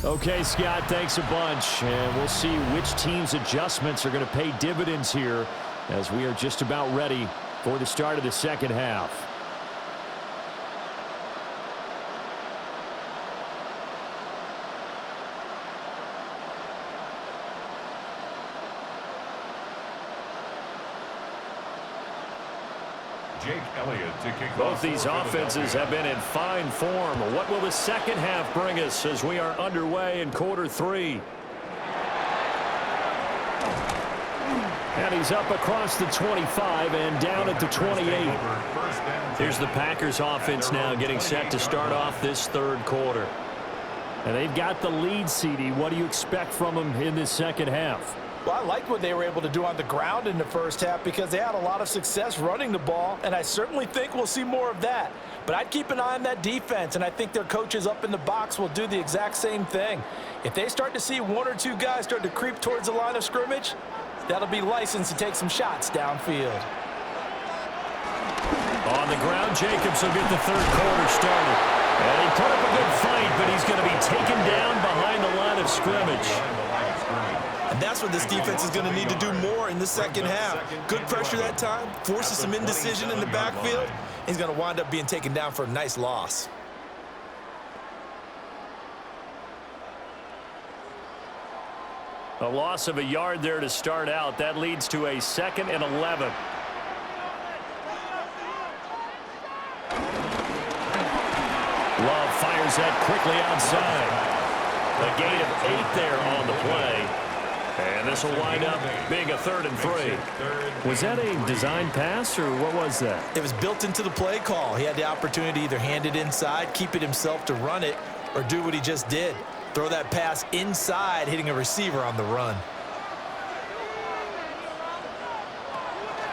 Okay, Scott, thanks a bunch. And we'll see which team's adjustments are going to pay dividends here as we are just about ready for the start of the second half. Jake Elliott to kick Both off these for offenses have been in fine form. What will the second half bring us as we are underway in quarter 3? And he's up across the 25 and down at the 28. Here's the Packers offense now getting set to start off this third quarter. And they've got the lead, CD. What do you expect from them in this second half? Well, I like what they were able to do on the ground in the first half because they had a lot of success running the ball, and I certainly think we'll see more of that. But I'd keep an eye on that defense, and I think their coaches up in the box will do the exact same thing. If they start to see one or two guys start to creep towards the line of scrimmage, that'll be licensed to take some shots downfield. On the ground, Jacobs will get the third quarter started. And he put up a good fight, but he's going to be taken down behind the line of scrimmage. And that's what this defense is going to need to do more in the second half. Good pressure that time, forces some indecision in the backfield. He's going to wind up being taken down for a nice loss. A loss of a yard there to start out. That leads to a 2nd and 11. Love fires that quickly outside. A gain of 8 there on the play. And this will wind up being a 3rd and 3. Was that a design pass, or what was that? It was built into the play call. He had the opportunity to either hand it inside, keep it himself to run it, or do what he just did. Throw that pass inside, hitting a receiver on the run.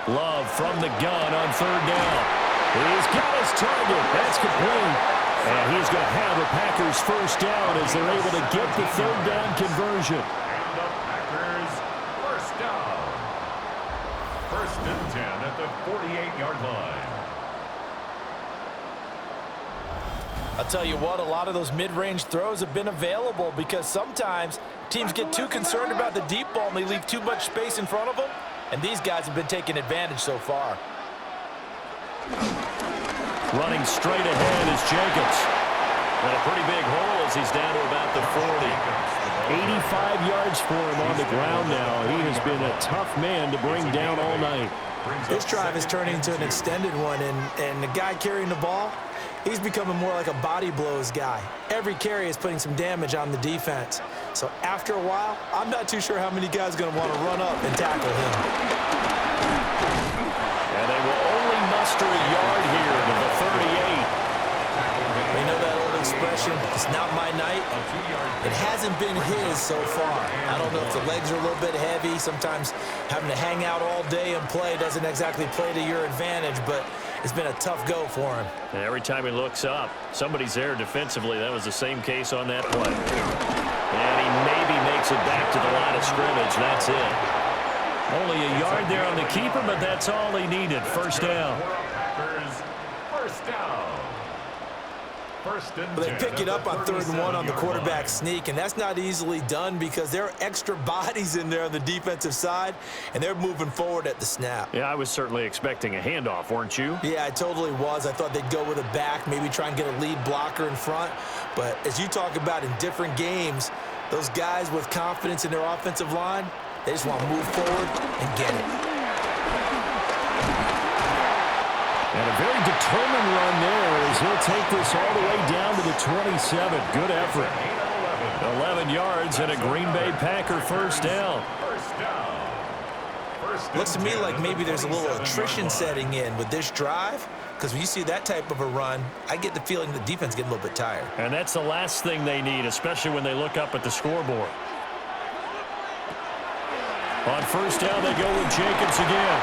Love from the gun on 3rd down. He's got his target. That's complete. And he's going to have the Packers first down as they're able to get the 3rd down conversion. And the Packers first down. 1st and 10 at the 48-yard line. I'll tell you what, a lot of those mid-range throws have been available because sometimes teams get too concerned about the deep ball and they leave too much space in front of them, and these guys have been taking advantage so far. Running straight ahead is Jacobs. And a pretty big hole as he's down to about the 40. 85 yards for him on the ground now. He has been a tough man to bring down all night. This drive is turning into an extended one, and the guy carrying the ball, he's becoming more like a body blows guy. Every carry is putting some damage on the defense. So after a while, I'm not too sure how many guys are going to want to run up and tackle him. And they will only muster a yard here to the 38. You know that old expression, it's not my night? It hasn't been his so far. I don't know if the legs are a little bit heavy. Sometimes having to hang out all day and play doesn't exactly play to your advantage, but it's been a tough go for him. And every time he looks up, somebody's there defensively. That was the same case on that play. And he maybe makes it back to the line of scrimmage. That's it. Only a yard there on the keeper, but that's all he needed. First down. First down. But they pick it up on 3rd and 1 on the quarterback sneak, and that's not easily done because there are extra bodies in there on the defensive side, and they're moving forward at the snap. Yeah, I was certainly expecting a handoff, weren't you? Yeah, I totally was. I thought they'd go with a back, maybe try and get a lead blocker in front. But as you talk about in different games, those guys with confidence in their offensive line, they just want to move forward and get it. And a very determined run there as he'll take this all the way down to the 27. Good effort. 11 yards and a Green Bay Packer first down. Looks to me like maybe there's a little attrition setting in with this drive, because when you see that type of a run, I get the feeling the defense getting a little bit tired. And that's the last thing they need, especially when they look up at the scoreboard. On first down, they go with Jacobs again.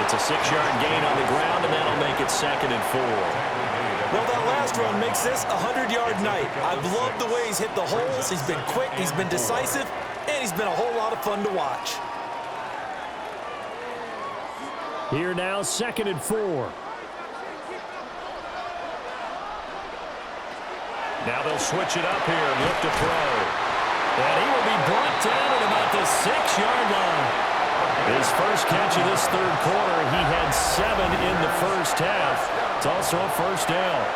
It's a 6-yard gain on the ground, and that'll make it 2nd and 4. Well, that last run makes this a 100-yard night. I've loved the way he's hit the holes. He's been quick, he's been decisive, and he's been a whole lot of fun to watch. Here now, 2nd and 4. Now they'll switch it up here and look to throw. And he will be brought down at about the 6-yard line. His first catch of this third quarter, he had 7 in the first half. It's also a first down.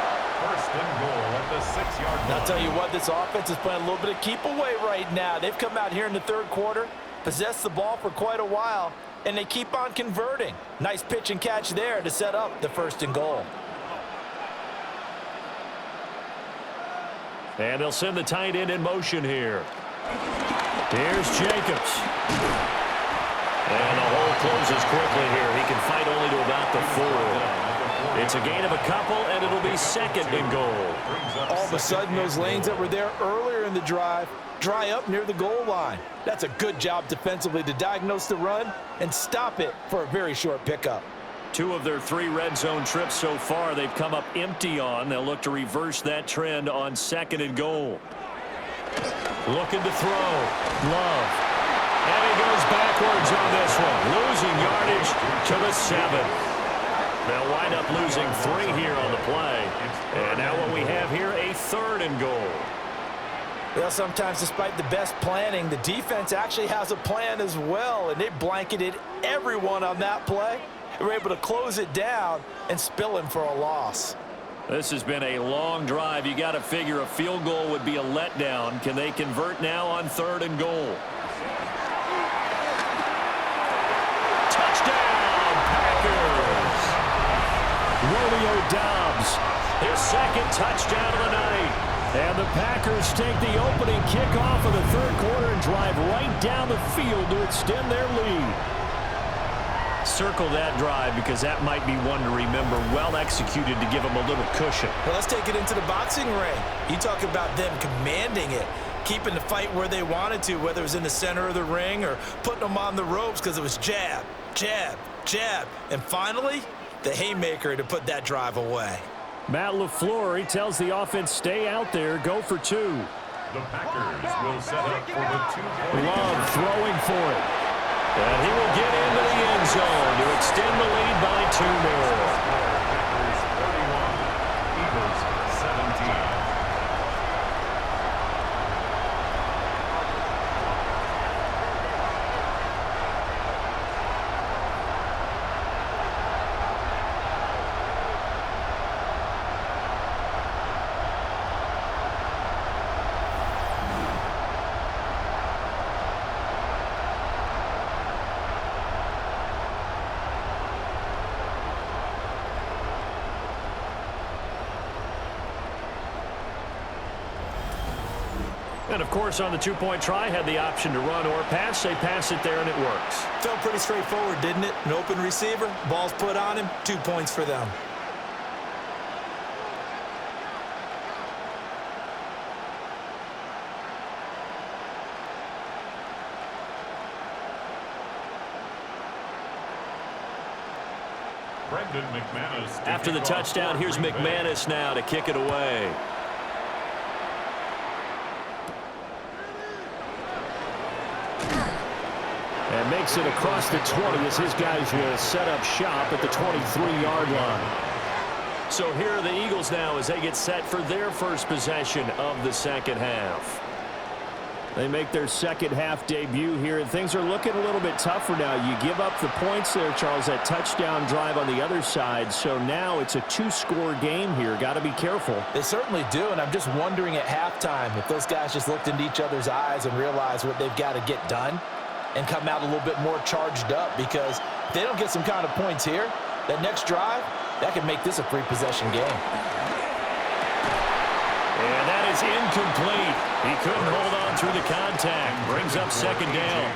First and goal at the 6-yard line. I'll tell you what, this offense is playing a little bit of keep away right now. They've come out here in the third quarter, possessed the ball for quite a while, and they keep on converting. Nice pitch and catch there to set up the 1st and goal. And they'll send the tight end in motion here. Here's Jacobs. And the hole closes quickly here. He can fight only to about the 4. It's a gain of a couple, and it'll be 2nd and goal. All of a sudden, those lanes that were there earlier in the drive dry up near the goal line. That's a good job defensively to diagnose the run and stop it for a very short pickup. 2 of their 3 red zone trips so far they've come up empty on. They'll look to reverse that trend on 2nd and goal. Looking to throw. Love. And he goes backwards on this one. Losing yardage to the 7. They'll wind up losing 3 here on the play. And now what we have here, a 3rd and goal. Well, sometimes despite the best planning, the defense actually has a plan as well, and they blanketed everyone on that play. They were able to close it down and spill him for a loss. This has been a long drive. You got to figure a field goal would be a letdown. Can they convert now on 3rd and goal? Touchdown, Packers! Romeo Doubs, his 2nd touchdown of the night. And the Packers take the opening kickoff of the 3rd quarter and drive right down the field to extend their lead. Circle that drive because that might be one to remember. Well executed to give them a little cushion. Well, let's take it into the boxing ring. You talk about them commanding it, keeping the fight where they wanted to, whether it was in the center of the ring or putting them on the ropes because it was jab, jab, jab. And finally, the haymaker to put that drive away. Matt LaFleur, he tells the offense, stay out there, go for 2. The Packers will set up for the 2-point. Love throwing for it. And he will get into the end zone to extend the lead by 2 more. Packers 31, Eagles 17. And, of course, on the 2-point try, had the option to run or pass. They pass it there, and it works. Felt pretty straightforward, didn't it? An open receiver, ball's put on him, 2 points for them. After the touchdown, here's McManus now to kick it away. And makes it across the 20 as his guys will set up shop at the 23-yard line. So here are the Eagles now as they get set for their first possession of the 2nd half. They make their 2nd half debut here, and things are looking a little bit tougher now. You give up the points there, Charles, that touchdown drive on the other side. So now it's a 2-score game here. Got to be careful. They certainly do, and I'm just wondering at halftime if those guys just looked into each other's eyes and realized what they've got to get done and come out a little bit more charged up, because if they don't get some kind of points here, that next drive, that could make this a 3-possession game. And that is incomplete. He couldn't hold on through the contact. Brings up 2nd down.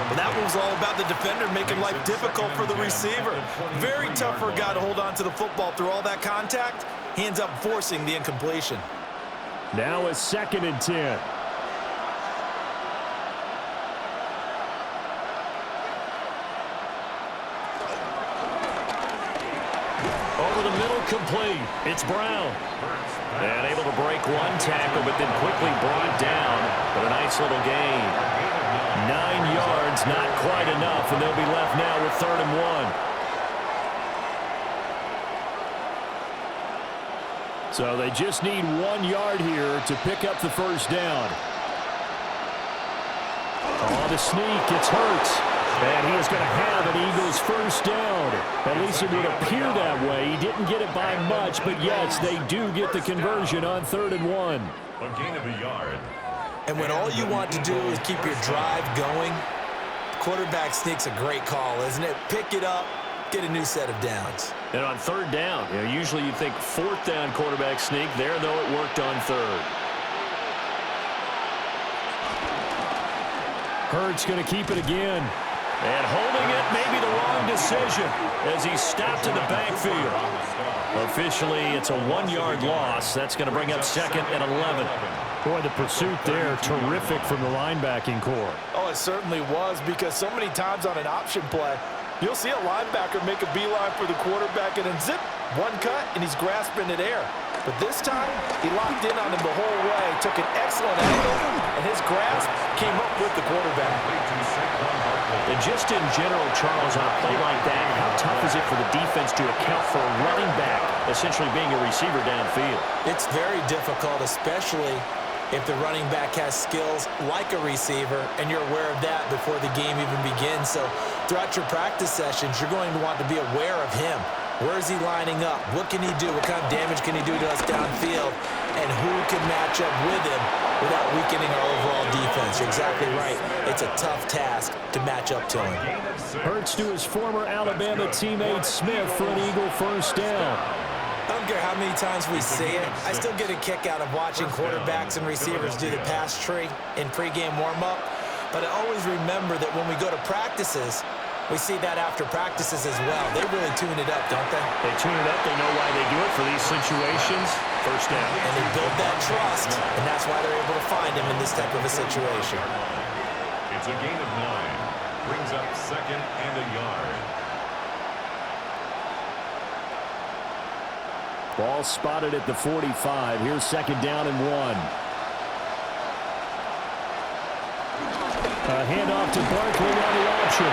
Well, that was all about the defender making life difficult for the receiver. Very tough for a guy to hold on to the football through all that contact. He ends up forcing the incompletion. Now a 2nd and 10. Over the middle, complete. It's Brown. And able to break 1 tackle, but then quickly brought down. But a nice little gain. 9 yards, not quite enough, and they'll be left now with 3rd and 1. So they just need 1 yard here to pick up the 1st down. On the sneak, it's Hurts. And he is going to have an Eagles 1st down. At least it would appear that way. He didn't get it by much, but yes, they do get the conversion on 3rd and 1. A gain of a yard. And when all you want to do is keep your drive going, the quarterback sneak's a great call, isn't it? Pick it up, get a new set of downs. And on third down, usually you think fourth down quarterback sneak. There, though, it worked on third. Hurts going to keep it again. And holding it may be the wrong decision as he stopped in the backfield. Officially, it's a 1-yard loss. That's going to bring up 2nd and 11. Boy, the pursuit there, terrific from the linebacking core. Oh, it certainly was, because so many times on an option play, you'll see a linebacker make a beeline for the quarterback and then zip, one cut, and he's grasping at air. But this time, he locked in on him the whole way, took an excellent angle, and his grasp came up with the quarterback. And just in general, Charles, on a play like that, how tough is it for the defense to account for a running back essentially being a receiver downfield? It's very difficult, especially if the running back has skills like a receiver, and you're aware of that before the game even begins. So throughout your practice sessions, you're going to want to be aware of him. Where is he lining up? What can he do? What kind of damage can he do to us downfield? And who can match up with him without weakening our overall defense? You're exactly right. It's a tough task to match up to him. Hurts to his former Alabama teammate Smith for an Eagle first down. I don't care how many times we see it, I still get a kick out of watching quarterbacks and receivers do the pass tree in pregame warm-up. But I always remember that when we go to practices, we see that after practices as well. They really tune it up, don't they? They tune it up. They know why they do it for these situations. First down. And they build that trust, and that's why they're able to find him in this type of a situation. It's a gain of 9. Brings up 2nd and a yard. Ball spotted at the 45. Here's 2nd down and 1. A handoff to Barkley on the option.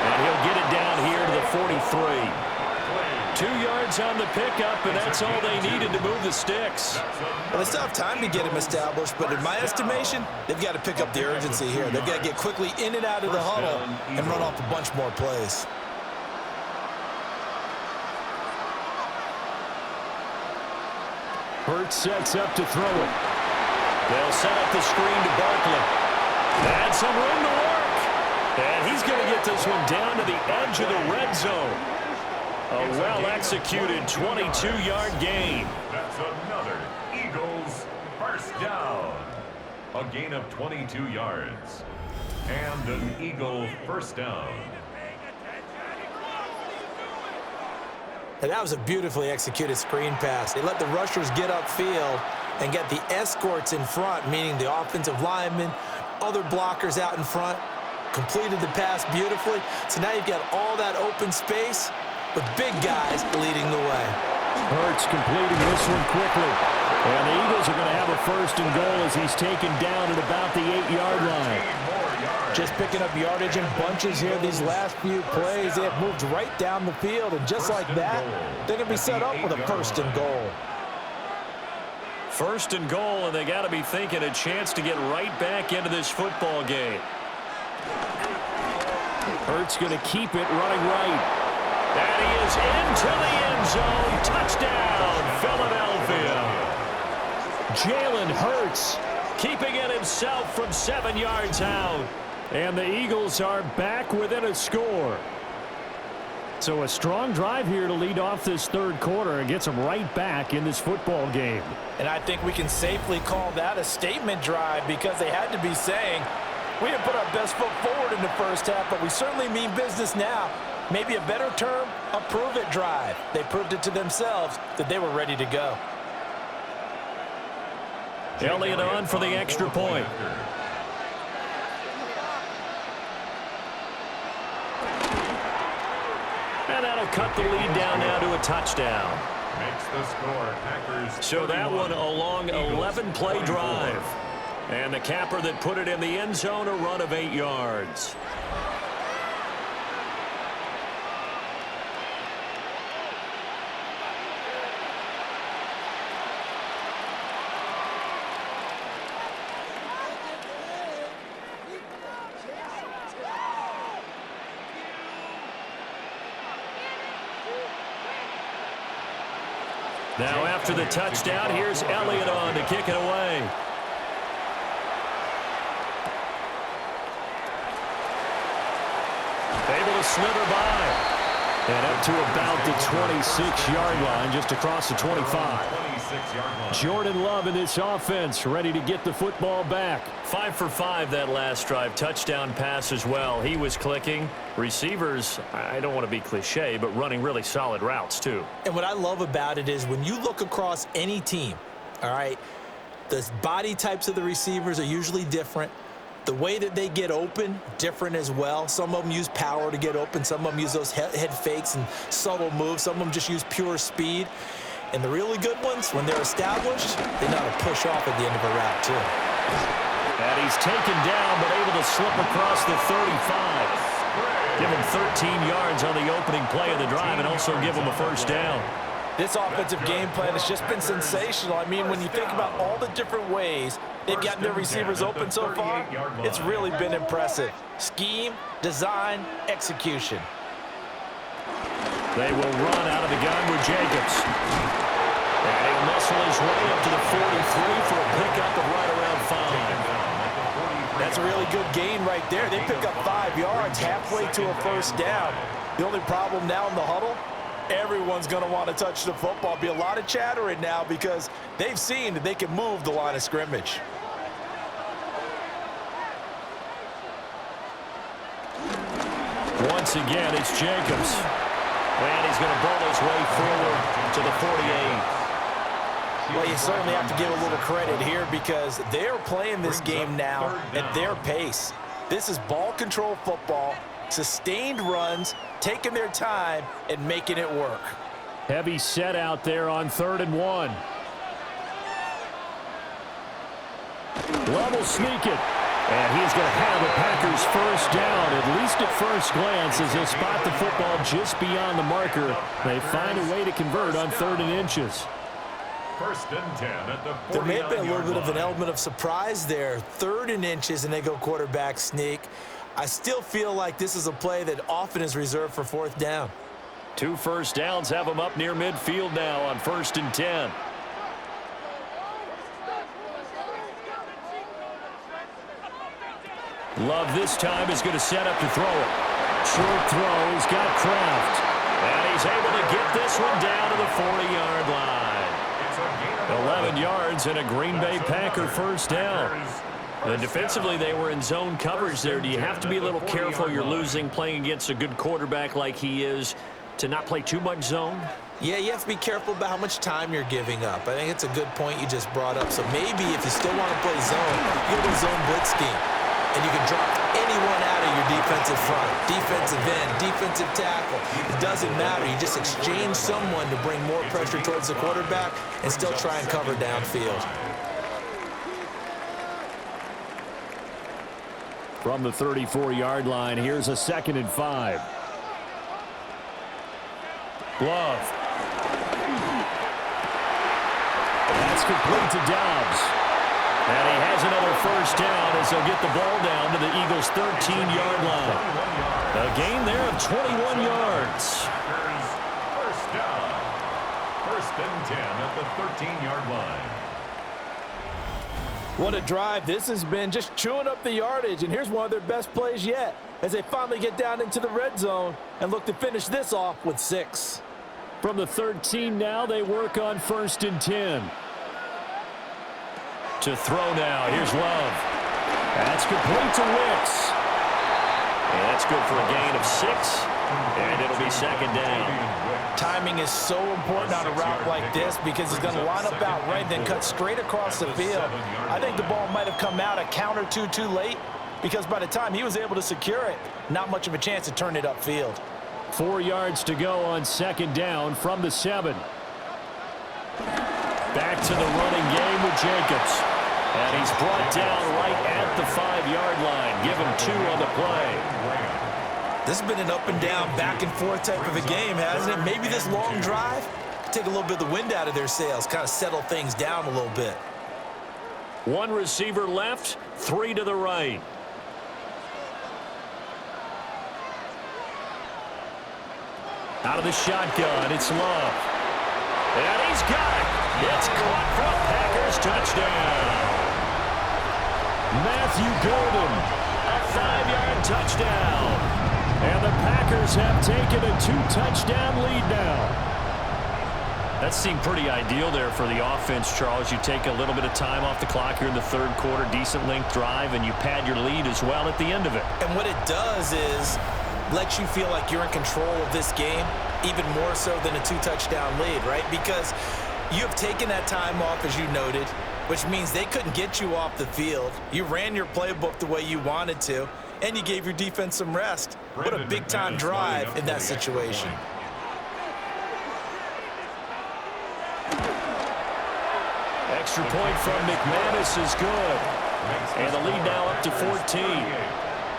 And he'll get it down here to the 43. 2 yards on the pickup, and that's all they needed to move the sticks. Well, they still have time to get him established, but in my estimation, they've got to pick up the urgency here. They've got to get quickly in and out of the huddle and run off a bunch more plays. Hurts sets up to throw it. They'll set up the screen to Barkley. And some room to work. And he's going to get this one down to the edge of the red zone. A well-executed 22-yard gain. That's another Eagles first down. A gain of 22 yards. And an Eagle first down. And that was a beautifully executed screen pass. They let the rushers get upfield and get the escorts in front, meaning the offensive linemen, other blockers out in front, completed the pass beautifully. So now you've got all that open space with big guys leading the way. Hurts completing this one quickly. And the Eagles are going to have a 1st and goal as he's taken down at about the 8-yard line. Just picking up yardage in bunches here these last few plays. They have moved right down the field, and just like that, they're going to be set up with a 1st and goal. 1st and goal, and they got to be thinking a chance to get right back into this football game. Hurts going to keep it running right. And he is into the end zone. Touchdown, Philadelphia. Jalen Hurts keeping it himself from 7 yards out. And the Eagles are back within a score. So a strong drive here to lead off this 3rd quarter and gets them right back in this football game. And I think we can safely call that a statement drive, because they had to be saying, we didn't put our best foot forward in the first half, but we certainly mean business now. Maybe a better term, a prove-it drive. They proved it to themselves that they were ready to go. Elliott on for the extra point. And that'll cut the lead down now to a touchdown. Makes the score Packers. So that one a long 11-play drive. And the capper that put it in the end zone, a run of 8 yards. Now after the touchdown, here's Elliott on to kick it away. slither by. And up to about the 26-yard line, just across the 25. Jordan Love in this offense, ready to get the football back. 5 for 5 that last drive. Touchdown pass as well. He was clicking. Receivers, I don't want to be cliche, but running really solid routes too. And what I love about it is when you look across any team, all right, the body types of the receivers are usually different. The way that they get open, different as well. Some of them use power to get open. Some of them use those head fakes and subtle moves. Some of them just use pure speed. And the really good ones, when they're established, they know how to push off at the end of a route, too. And he's taken down, but able to slip across the 35. Give him 13 yards on the opening play of the drive and also give him a first down. This offensive game plan has just been sensational. I mean, when you think about all the different ways they've gotten their receivers open so far, it's really been impressive. Scheme, design, execution. They will run out of the gun with Jacobs. And he'll muscle his way up to the 43 for a pickup of right around 5. That's a really good gain right there. They pick up 5 yards halfway to a first down. The only problem now in the huddle, everyone's going to want to touch the football. Be a lot of chattering now because they've seen that they can move the line of scrimmage. Once again, it's Jacobs. And he's going to ball his way forward to the 48. Well, you certainly have to give a little credit here because they're playing this game now at their pace. This is ball control football, sustained runs, taking their time and making it work. Heavy set out there on 3rd and 1. Love will sneak it. And he's going to have a Packers first down, at least at first glance, as they'll spot the football just beyond the marker. They find a way to convert on 3rd and inches. 1st and 10 at the 49-yard line. There may have been a little bit of an element of surprise there. 3rd and inches, and they go quarterback sneak. I still feel like this is a play that often is reserved for 4th down. 2 first downs have them up near midfield now on 1st and 10. Love this time is going to set up to throw it. Short throw, he's got Kraft. And he's able to get this one down to the 40-yard line. 11 yards and a Green Bay Packer first down. And defensively, they were in zone coverage there. Do you have to be a little careful? You're losing, playing against a good quarterback like he is, to not play too much zone? Yeah, you have to be careful about how much time you're giving up. I think it's a good point you just brought up. So maybe if you still want to play zone, you go to zone blitz scheme. And you can drop anyone out of your defensive front, defensive end, defensive tackle. It doesn't matter. You just exchange someone to bring more pressure towards the quarterback and still try and cover downfield. From the 34-yard line, here's a 2nd and 5. Love. That's complete to Dobbs. And he has another first down as they'll get the ball down to the Eagles' 13-yard line. A gain there of 21 yards. First down. 1st and 10 at the 13-yard line. What a drive this has been, just chewing up the yardage. And here's one of their best plays yet as they finally get down into the red zone and look to finish this off with 6. From the 13 now, they work on 1st and 10. To throw now, here's Love. That's complete to Wicks. And that's good for a gain of 6. And it'll be 2nd down. Timing is so important on a route like this because he's going to line up out right, then cut straight across the field. I think the ball might have come out a count or two too late because by the time he was able to secure it, not much of a chance to turn it upfield. 4 yards to go on 2nd down from the 7. Back to the running game with Jacobs. And he's brought down right at the 5-yard line. Give him 2 on the play. This has been an up and down, back and forth type of a game, hasn't it? Maybe this long drive take a little bit of the wind out of their sails, kind of settle things down a little bit. 1 receiver left, 3 to the right. Out of the shotgun, it's Love. And he's got it. It's caught for a Packers touchdown. Matthew Golden, a 5-yard touchdown. And the Packers have taken a 2-touchdown lead now. That seemed pretty ideal there for the offense, Charles. You take a little bit of time off the clock here in the third quarter, decent length drive, and you pad your lead as well at the end of it. And what it does is lets you feel like you're in control of this game, even more so than a 2-touchdown lead, right? Because you have taken that time off, as you noted, which means they couldn't get you off the field. You ran your playbook the way you wanted to, and you gave your defense some rest. What a big-time drive in that situation. Extra point from McManus is good. And the lead now up to 14.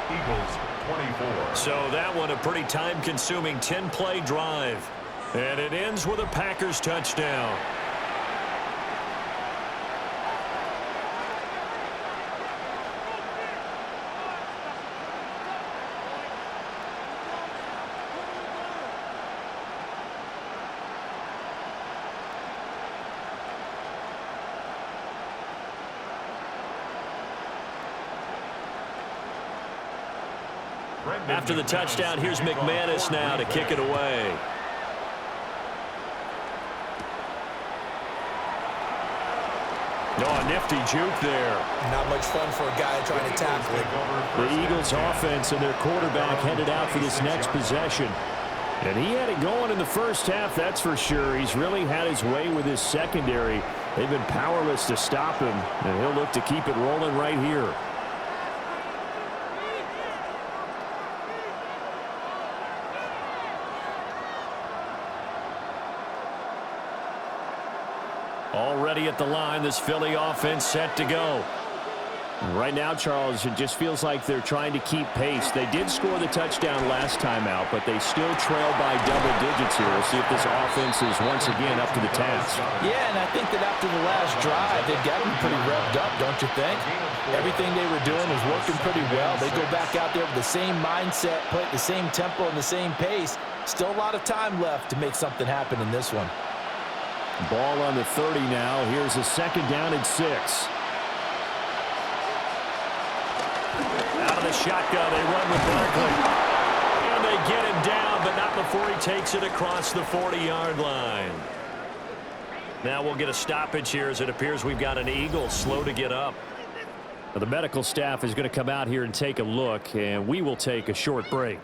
Eagles 24. So that one a pretty time-consuming 10-play drive. And it ends with a Packers touchdown. After the touchdown, here's McManus now to kick it away. Oh, a nifty juke there. Not much fun for a guy trying to tackle it. The Eagles offense and their quarterback headed out for this next possession. And he had it going in the first half, that's for sure. He's really had his way with his secondary. They've been powerless to stop him, and he'll look to keep it rolling right here. Already at the line, this Philly offense set to go. Right now, Charles, it just feels like they're trying to keep pace. They did score the touchdown last time out, but they still trail by double digits here. We'll see if this offense is once again up to the task. Yeah, and I think that after the last drive, they've got them pretty revved up, don't you think? Everything they were doing was working pretty well. They go back out there with the same mindset, play at the same tempo and the same pace. Still a lot of time left to make something happen in this one. Ball on the 30 now. Here's a second down and 6. Out of the shotgun, they run with Barkley. And they get him down, but not before he takes it across the 40-yard line. Now we'll get a stoppage here as it appears we've got an Eagle slow to get up. Now the medical staff is going to come out here and take a look, and we will take a short break.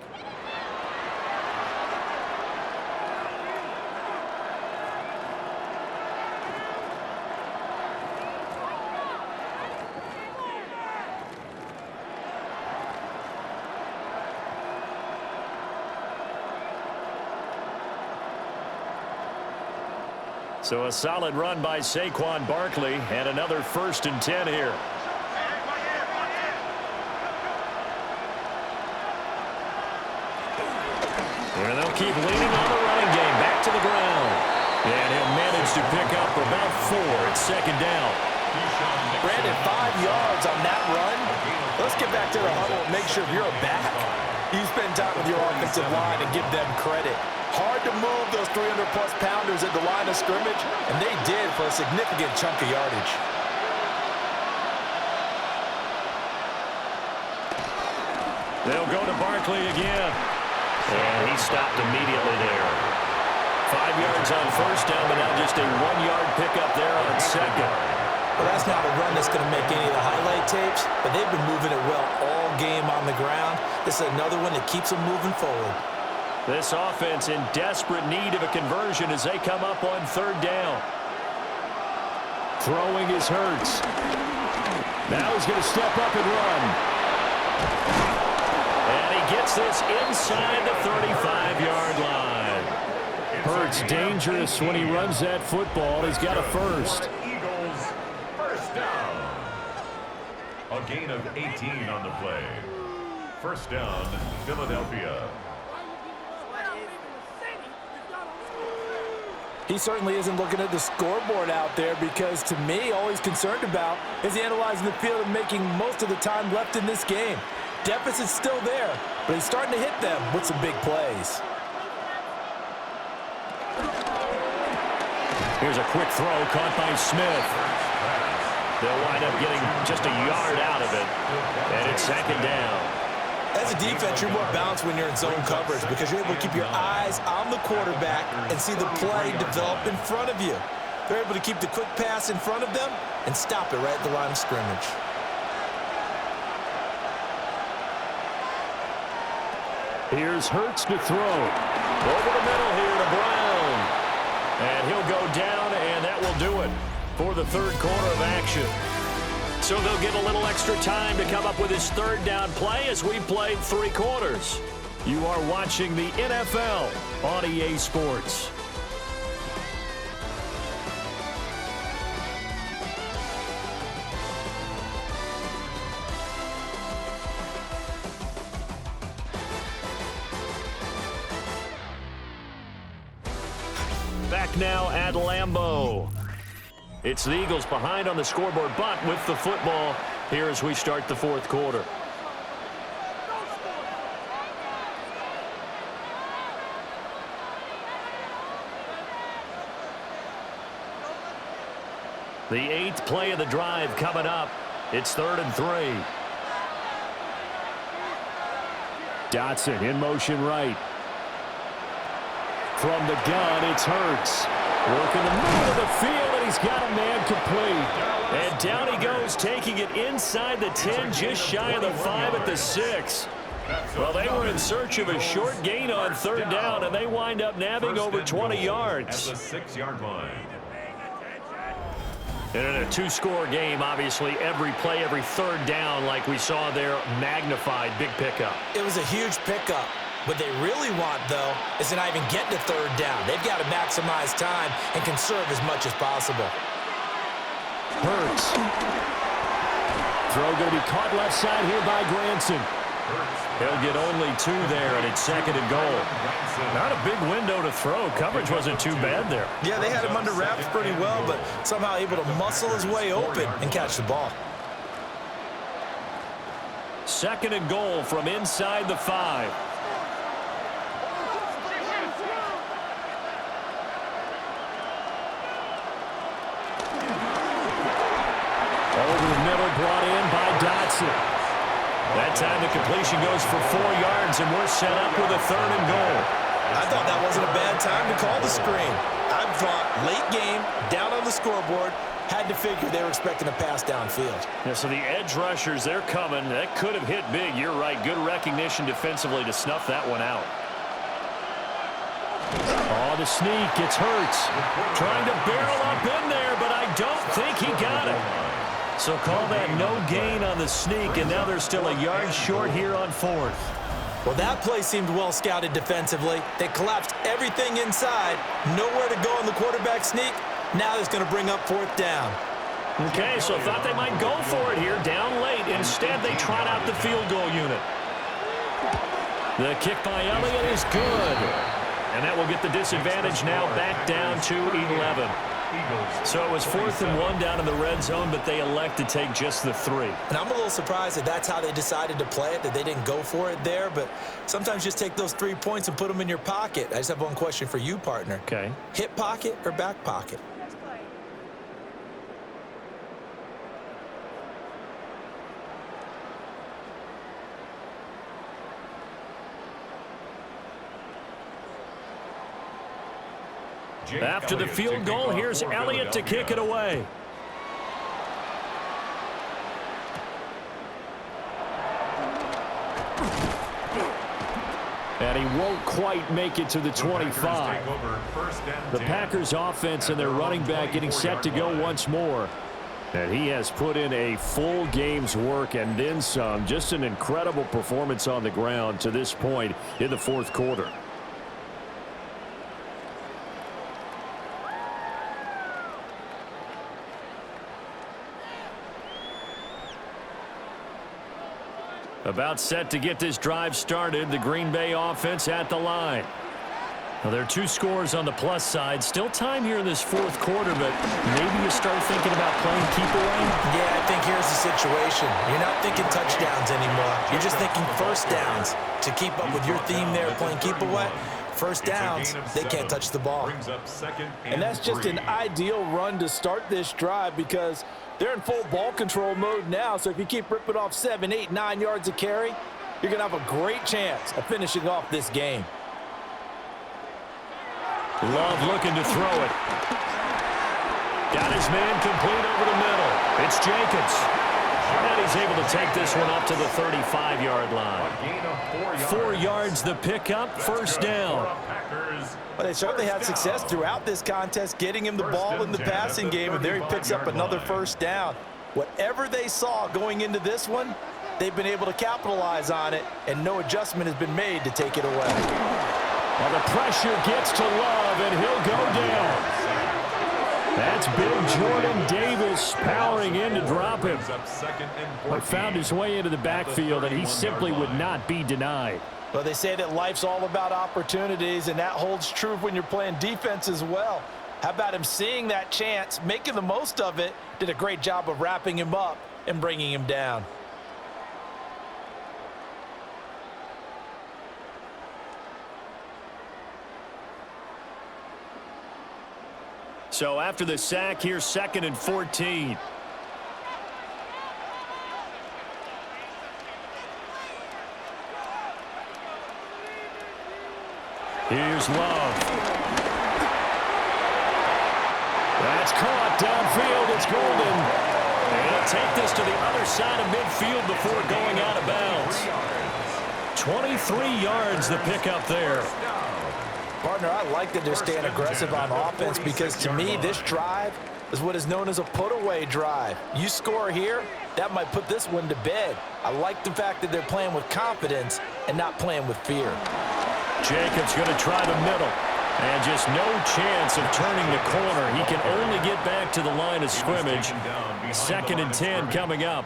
So a solid run by Saquon Barkley and another 1st and 10 here. And they'll keep leaning on the running game. Back to the ground. And he'll manage to pick up about 4 at second down. Brandon, 5 yards on that run. Let's get back to the huddle and make sure you're a back. You spend time with your offensive line and give them credit. Hard to move those 300-plus pounders at the line of scrimmage, and they did for a significant chunk of yardage. They'll go to Barkley again. And he stopped immediately there. 5 yards on first down, but now just a 1-yard pickup there on second. Well, that's not a run that's going to make any of the highlight tapes, but they've been moving it well all game on the ground. This is another one that keeps them moving forward. This offense in desperate need of a conversion as they come up on 3rd down. Throwing is Hurts. Now he's going to step up and run. And he gets this inside the 35-yard line. Hurts dangerous when he runs that football. He's got a first. Eagles, first down. A gain of 18 on the play. First down, Philadelphia. He certainly isn't looking at the scoreboard out there because, to me, all he's concerned about is analyzing the field and making most of the time left in this game. Deficit's still there, but he's starting to hit them with some big plays. Here's a quick throw caught by Smith. They'll wind up getting just a yard out of it, and it's second down. As a defense, you're more balanced when you're in zone coverage because you're able to keep your eyes on the quarterback and see the play develop in front of you. They're able to keep the quick pass in front of them and stop it right at the line of scrimmage. Here's Hurts to throw. Over the middle here to Brown. And he'll go down, and that will do it for the third quarter of action. So they'll get a little extra time to come up with his third down play as we played 3 quarters. You are watching the NFL on EA Sports. Back now at Lambeau. It's the Eagles behind on the scoreboard, but with the football here as we start the fourth quarter. The 8th play of the drive coming up. It's 3rd and 3. Dotson in motion right. From the gun, it's Hurts. Working the middle of the field, and he's got a man complete. And down he goes, taking it inside the 10, just shy of the 5 at the 6. Well, they were in search of a short gain on 3rd down, and they wind up nabbing over 20 yards. At the 6-yard line. And in a 2-score game, obviously, every play, every 3rd down, like we saw there, magnified. Big pickup. It was a huge pickup. What they really want, though, is to not even get to 3rd down. They've got to maximize time and conserve as much as possible. Hurts. Throw going to be caught left side here by Granson. He'll get only 2 there, and it's 2nd and goal. Not a big window to throw. Coverage wasn't too bad there. Yeah, they had him under wraps pretty well, but somehow able to muscle his way open and catch the ball. 2nd and goal from inside the 5. Over the middle, brought in by Dotson. That time the completion goes for 4 yards, and we're set up with a 3rd and goal. I thought that wasn't a bad time to call the screen. I thought late game, down on the scoreboard, had to figure they were expecting a pass downfield. Yeah, so the edge rushers, they're coming. That could have hit big. You're right. Good recognition defensively to snuff that one out. Oh, the sneak. It's Hurts. Trying to barrel up in there, but I don't think he got it. So call that no gain on the sneak, and now they're still a yard short here on 4th. Well, that play seemed well scouted defensively. They collapsed everything inside. Nowhere to go on the quarterback sneak. Now it's going to bring up 4th down. Okay, so thought they might go for it here, down late. Instead, they trot out the field goal unit. The kick by Elliott is good. And that will get the disadvantage now back down to 11. So it was 4th and 1 down in the red zone, but they elect to take just the 3. And I'm a little surprised that that's how they decided to play it, that they didn't go for it there. But sometimes just take those 3 points and put them in your pocket. I just have one question for you, partner. Okay. Hip pocket or back pocket? After the field goal, here's Elliott to kick it away. And he won't quite make it to the 25. The Packers offense and their running back getting set to go once more. And he has put in a full game's work and then some. Just an incredible performance on the ground to this point in the 4th quarter. About set to get this drive started. The Green Bay offense at the line. Now, there are 2 scores on the plus side. Still time here in this 4th quarter, but maybe you start thinking about playing keep away. Yeah, I think here's the situation. You're not thinking touchdowns anymore. You're just thinking 1st downs. To keep up with your theme there, playing keep away, 1st downs, they can't touch the ball. And that's just an ideal run to start this drive because they're in full ball control mode now. So if you keep ripping off 7, 8, 9 yards of carry, you're going to have a great chance of finishing off this game. Love looking to throw it. Got his man complete over the middle. It's Jacobs. And he's able to take this one up to the 35-yard line. 4 yards the pickup, first down. Well, they certainly had success throughout this contest, getting him the ball in the passing game, and there he picks up another first down. Whatever they saw going into this one, they've been able to capitalize on it, and no adjustment has been made to take it away. Well, the pressure gets to Love, and he'll go down. That's big Jordan Davis powering in to drop him. But found his way into the backfield, and he simply would not be denied. Well, they say that life's all about opportunities, and that holds true when you're playing defense as well. How about him seeing that chance, making the most of it, did a great job of wrapping him up and bringing him down. So after the sack, here's 2nd and 14. Here's Love. That's caught downfield. It's Golden. And he'll take this to the other side of midfield before going out of bounds. 23 yards the pickup there. Partner, I like that they're staying aggressive on offense because to me, this drive is what is known as a put-away drive. You score here, that might put this one to bed. I like the fact that they're playing with confidence and not playing with fear. Jacobs going to try the middle. And just no chance of turning the corner. He can only get back to the line of scrimmage. 2nd and 10 coming up.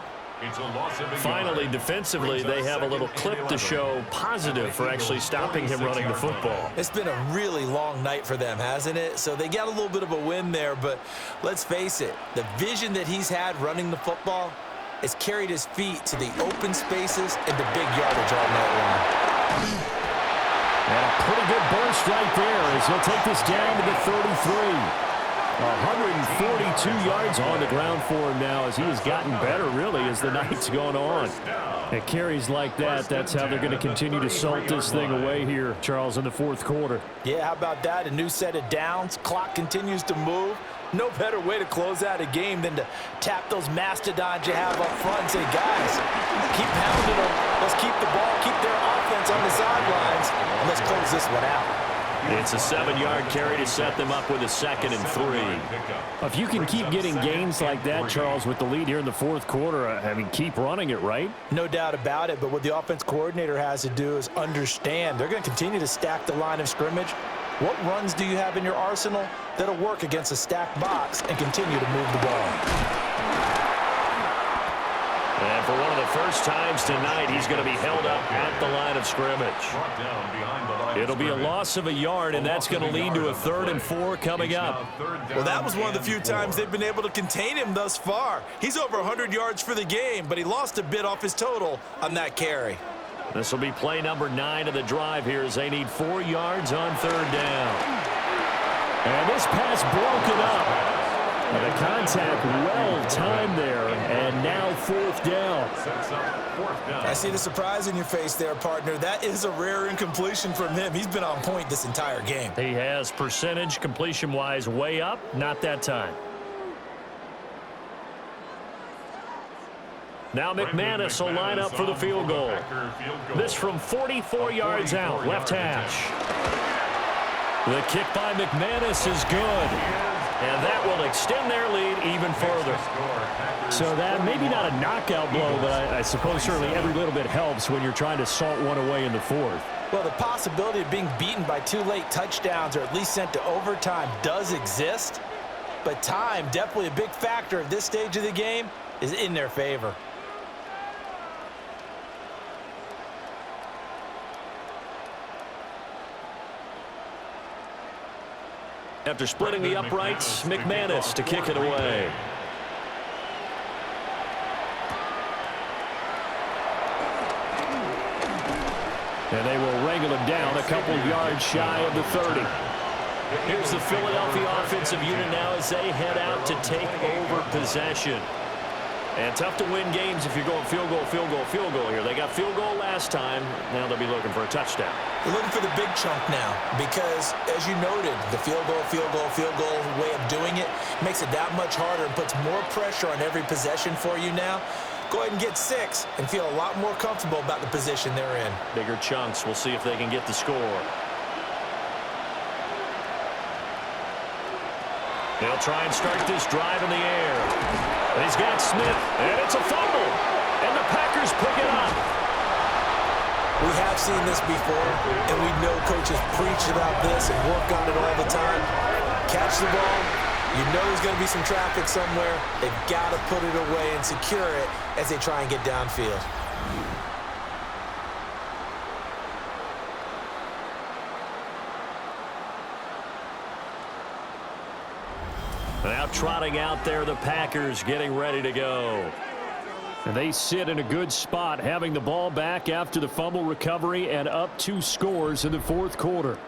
Finally, defensively, they have a little clip to show positive for actually stopping him running the football. It's been a really long night for them, hasn't it? So they got a little bit of a win there, but let's face it, the vision that he's had running the football has carried his feet to the open spaces and the big yardage all night long. And a pretty good burst right there as he'll take this down to the 33. 142 yards on the ground for him now as he has gotten better, really, as the night's gone on. At carries like that, that's how they're going to continue to salt this thing away here, Charles, in the 4th quarter. Yeah, how about that? A new set of downs. Clock continues to move. No better way to close out a game than to tap those mastodons you have up front and say, guys, keep pounding them. Let's keep the ball, keep their offense on the sidelines, and let's close this one out. It's a 7-yard carry to set them up with a 2nd and 3. If you can keep getting gains like that, Charles, with the lead here in the 4th quarter, I mean, keep running it, right? No doubt about it, but what the offense coordinator has to do is understand they're going to continue to stack the line of scrimmage. What runs do you have in your arsenal that'll work against a stacked box and continue to move the ball? And for one of the first times tonight, he's going to be held up at the line of scrimmage. It'll be a loss of a yard, and that's going to lead to a 3rd and 4 coming up. Well, that was one of the few times they've been able to contain him thus far. He's over 100 yards for the game, but he lost a bit off his total on that carry. This will be play number 9 of the drive here as they need 4 yards on 3rd down. And this pass broken up. The contact well-timed there, and now 4th down. I see the surprise in your face there, partner. That is a rare incompletion from him. He's been on point this entire game. He has percentage completion-wise way up, not that time. Now McManus will line up for the field goal. This from 44 yards out, left hash. The kick by McManus is good. And that will extend their lead even further. So that maybe not a knockout blow, but I suppose certainly every little bit helps when you're trying to salt one away in the 4th. Well, the possibility of being beaten by 2 late touchdowns or at least sent to overtime does exist. But time, definitely a big factor at this stage of the game, is in their favor. After splitting the uprights, McManus to kick it away. And they will wrangle him down a couple yards shy of the 30. Here's the Philadelphia offensive unit now as they head out to take over possession. And tough to win games if you're going field goal, field goal, field goal here. They got field goal last time. Now they'll be looking for a touchdown. They're looking for the big chunk now because, as you noted, the field goal way of doing it makes it that much harder and puts more pressure on every possession for you now. Go ahead and get 6 and feel a lot more comfortable about the position they're in. Bigger chunks. We'll see if they can get the score. They'll try and start this drive in the air. And he's got Smith, and it's a fumble. And the Packers pick it up. We have seen this before, and we know coaches preach about this and work on it all the time. Catch the ball. You know there's going to be some traffic somewhere. They've got to put it away and secure it as they try and get downfield. Now trotting out there, the Packers getting ready to go. And they sit in a good spot, having the ball back after the fumble recovery and up 2 scores in the 4th quarter.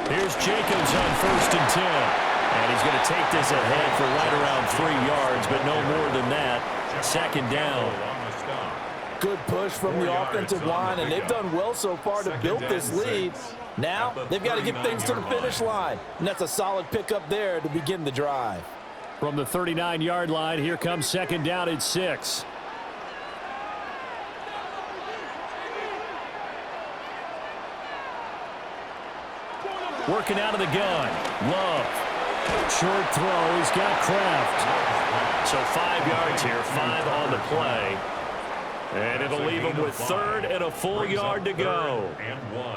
Here's Jacobs on 1st and 10. And he's going to take this ahead for right around 3 yards, but no more than that. 2nd down. Good push from the offensive line, and they've done well so far to build this lead. Now they've got to get things to the finish line, and that's a solid pickup there to begin the drive. From the 39-yard line, here comes 2nd down at 6. Working out of the gun. Love. Short throw. He's got Kraft. So 5 yards here, 5 on the play. And it'll leave him with 3rd and a full yard to go.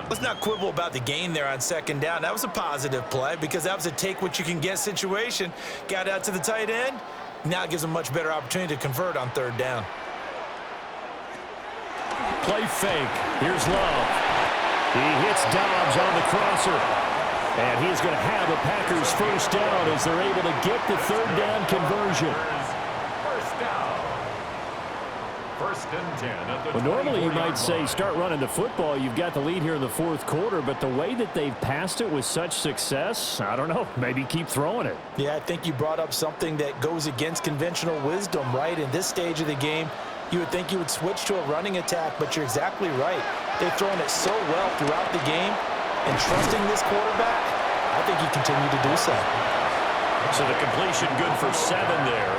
Let's not quibble about the gain there on 2nd down. That was a positive play because that was a take-what-you-can-get situation. Got out to the tight end. Now it gives them a much better opportunity to convert on 3rd down. Play fake. Here's Love. He hits Dobbs on the crosser. And he's going to have a Packers 1st down as they're able to get the 3rd down conversion. 1st down. 1st and 10 at the Well, normally you might say start running the football. You've got the lead here in the 4th quarter, but the way that they've passed it with such success, I don't know, maybe keep throwing it. Yeah, I think you brought up something that goes against conventional wisdom, right? In this stage of the game, you would think you would switch to a running attack, but you're exactly right. They've thrown it so well throughout the game, and trusting this quarterback, I think he continue to do so. So the completion good for 7 there.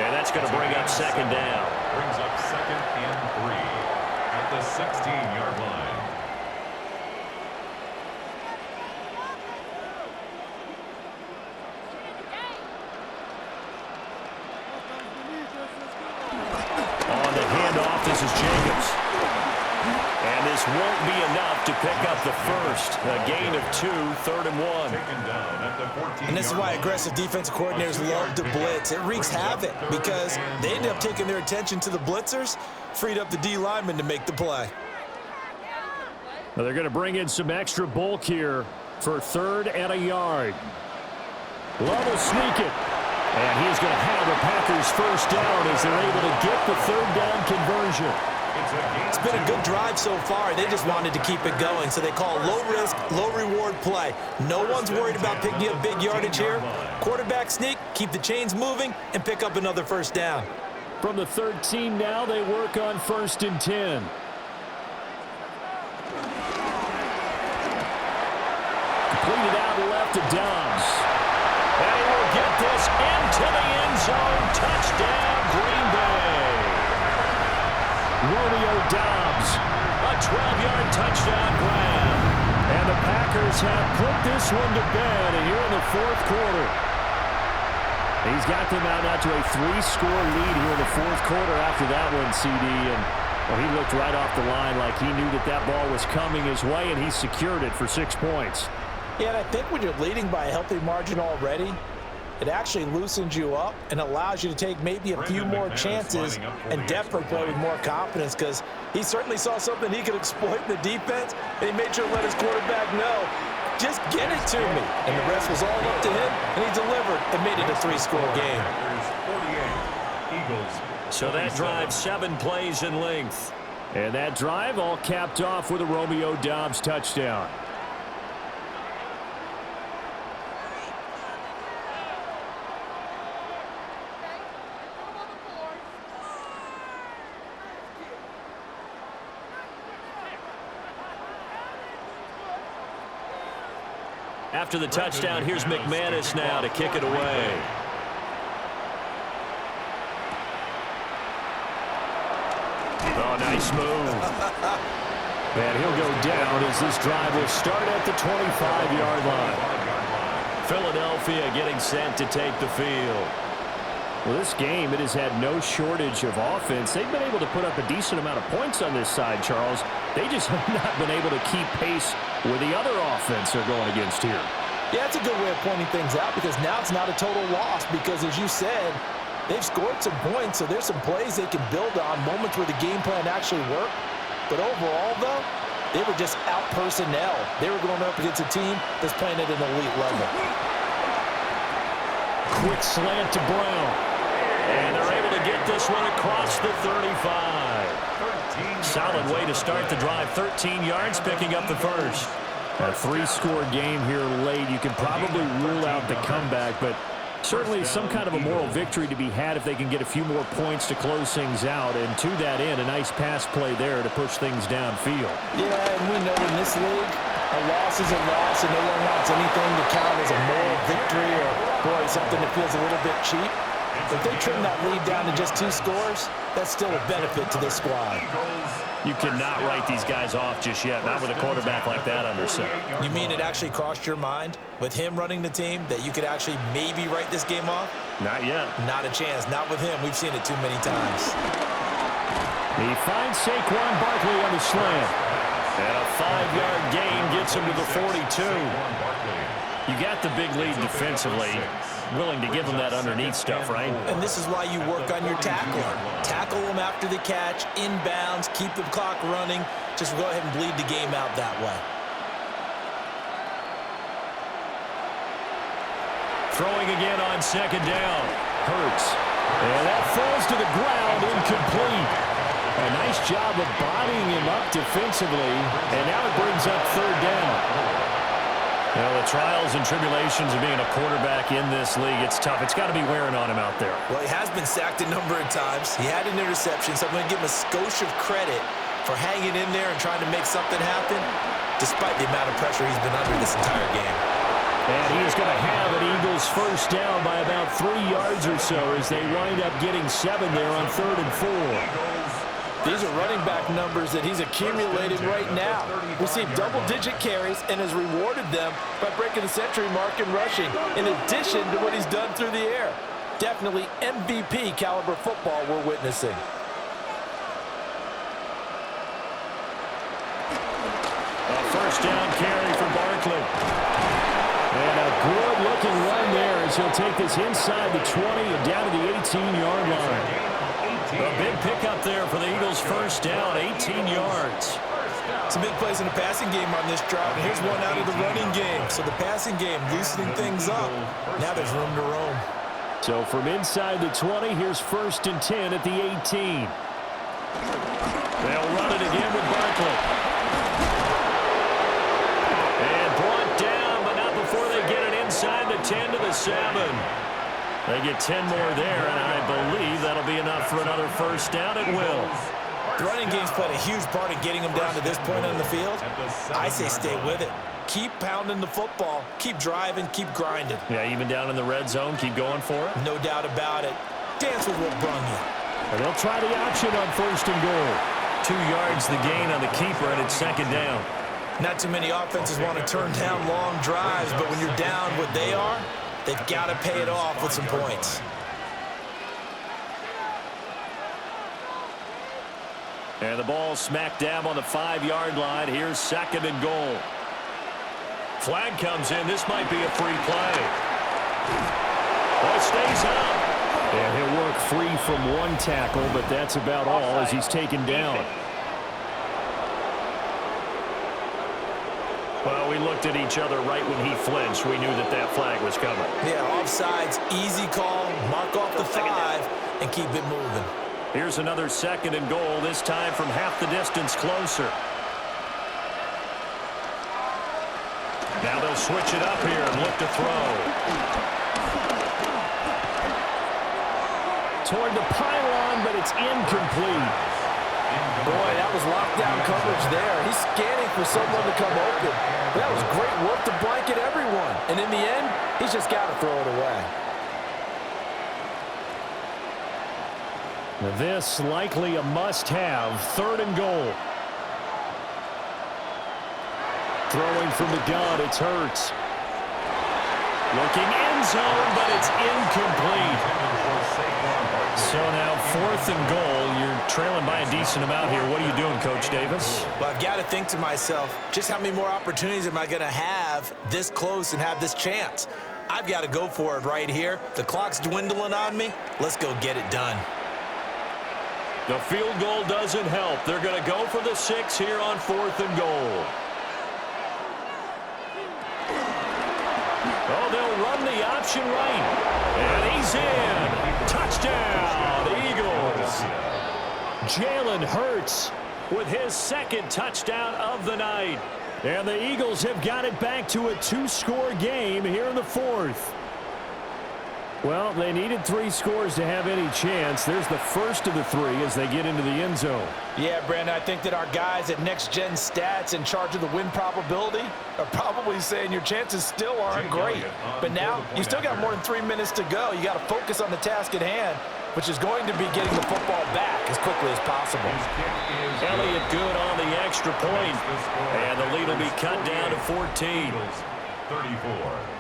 And that's going to bring up 2nd down. Brings up 2nd and 3 at the 16-yard line. On the handoff, this is Jacobs. And this won't be enough to pick up the 1st. A gain of 2, 3rd and 1. Taken down at the 14-yard And this is why aggressive defensive coordinators love to blitz. It wreaks havoc because they end up taking their attention to the blitzers, freed up the D lineman to make the play. Well, they're going to bring in some extra bulk here for 3rd and a yard. Love will sneak it. And he's going to have a Packers 1st down as they're able to get the 3rd down conversion. It's been a good drive so far. They just wanted to keep it going, so they call low-risk, low-reward play. No one's worried about picking up big yardage here. Quarterback sneak, keep the chains moving, and pick up another 1st down. From the 13 now, they work on 1st and 10. Completed out left to Dobbs. And he will get this into the end zone. Touchdown, Green Bay. Romeo Dobbs. A 12-yard touchdown grab. And the Packers have put this one to bed here in the 4th quarter. He's got them out now to a 3-score lead here in the 4th quarter after that one, CD. And well, he looked right off the line like he knew that that ball was coming his way, and he secured it for 6 points. Yeah, and I think when you're leading by a healthy margin already, it actually loosens you up and allows you to take maybe a few more chances and definitely play with more confidence because he certainly saw something he could exploit in the defense, and he made sure to let his quarterback know, just get it to me. And the rest was all up to him, and he delivered and made it a 3-score game. So that drive 7 plays in length. And that drive all capped off with a Romeo Doubs touchdown. After the touchdown, here's McManus now to kick it away. Oh, nice move. And he'll go down as this drive will start at the 25-yard line. Philadelphia getting set to take the field. Well, this game, it has had no shortage of offense. They've been able to put up a decent amount of points on this side, Charles. They just have not been able to keep pace with the other offense they're going against here. Yeah, that's a good way of pointing things out because now it's not a total loss because, as you said, they've scored some points, so there's some plays they can build on, moments where the game plan actually worked. But overall, though, they were just out personnel. They were going up against a team that's playing at an elite level. Quick slant to Brown. And they're able to get this one across the 35. Solid way to start the drive. 13 yards, picking up the first. A 3-score game here late. You can probably rule out the comeback, but certainly some kind of a moral victory to be had if they can get a few more points to close things out. And to that end, a nice pass play there to push things downfield. Yeah, and we know in this league, a loss is a loss, and no one wants anything to count as a moral victory or, boy, something that feels a little bit cheap. If they trim that lead down to just 2 scores, that's still a benefit to this squad. You cannot write these guys off just yet, not with a quarterback like that under center. You mean it actually crossed your mind with him running the team that you could actually maybe write this game off? Not yet. Not a chance. Not with him. We've seen it too many times. He finds Saquon Barkley on the slant. And a 5-yard gain gets him to the 42. You got the big lead defensively. Willing to give them that underneath stuff, right? And this is why you work on your tackling. Tackle them after the catch, inbounds, keep the clock running. Just go ahead and bleed the game out that way. Throwing again on 2nd down. Hurts. And that falls to the ground, incomplete. A nice job of bodying him up defensively, and now it brings up 3rd down. Well, the trials and tribulations of being a quarterback in this league, it's tough. It's got to be wearing on him out there. Well, he has been sacked a number of times. He had an interception, so I'm going to give him a skosh of credit for hanging in there and trying to make something happen, despite the amount of pressure he's been under this entire game. And he is going to have an Eagles 1st down by about 3 yards or so as they wind up getting 7 there on 3rd and 4. These are running back numbers that he's accumulated right now. Received double-digit carries and has rewarded them by breaking the century mark in rushing, in addition to what he's done through the air. Definitely MVP caliber football we're witnessing. A 1st down carry for Barkley. And a good-looking run there as he'll take this inside the 20 and down to the 18-yard line. A big pickup there for the Eagles' 1st down, 18 yards. Some big plays in the passing game on this drive, and here's one out of the running game. So the passing game loosening things up. Now there's room to roam. So from inside the 20, here's 1st and 10 at the 18. They'll run it again with Barkley. And brought down, but not before they get it inside the 10 to the 7. They get 10 more there, and I believe that'll be enough for another 1st down. It will. The running game's played a huge part in getting them down to this point on the field. I say stay with it. Keep pounding the football. Keep driving. Keep grinding. Yeah, even down in the red zone, keep going for it. No doubt about it. Dance with what brung you. And they'll try the option on 1st and goal. 2 yards the gain on the keeper, and it's 2nd down. Not too many offenses want to turn down long drives, but when you're down what they are, they've got to pay it off with some points. And the ball smack dab on the 5-yard line. Here's 2nd and goal. Flag comes in. This might be a free play. Ball stays up. And he'll work free from one tackle, but that's about all as he's taken down. Well, we looked at each other right when he flinched. We knew that that flag was coming. Yeah, offsides, easy call, mark off the 5, and keep it moving. Here's another 2nd and goal, this time from half the distance closer. Now they'll switch it up here and look to throw. Toward the pylon, but it's incomplete. Boy, that was lockdown coverage there. He's scanning for someone to come open. That was great work to blanket everyone. And in the end, he's just got to throw it away. Now this likely a must-have. 3rd and goal. Throwing from the gun, it's Hurts. Looking end zone, but it's incomplete. So now 4th and goal. You're trailing by a decent amount here. What are you doing, Coach Davis? Well, I've got to think to myself, just how many more opportunities am I going to have this close and have this chance? I've got to go for it right here. The clock's dwindling on me. Let's go get it done. The field goal doesn't help. They're going to go for the 6 here on 4th and goal. Oh, they'll run the option right. And he's in. Touchdown, Eagles. Jalen Hurts with his 2nd touchdown of the night. And the Eagles have got it back to a 2-score game here in the 4th. Well, they needed 3 scores to have any chance. There's the first of the 3 as they get into the end zone. Yeah, Brandon, I think that our guys at Next Gen Stats in charge of the win probability are probably saying your chances still aren't great. But now you still got more than 3 minutes to go. You got to focus on the task at hand, which is going to be getting the football back as quickly as possible. Elliott good on the extra point. And the lead will be cut down to 14. 34.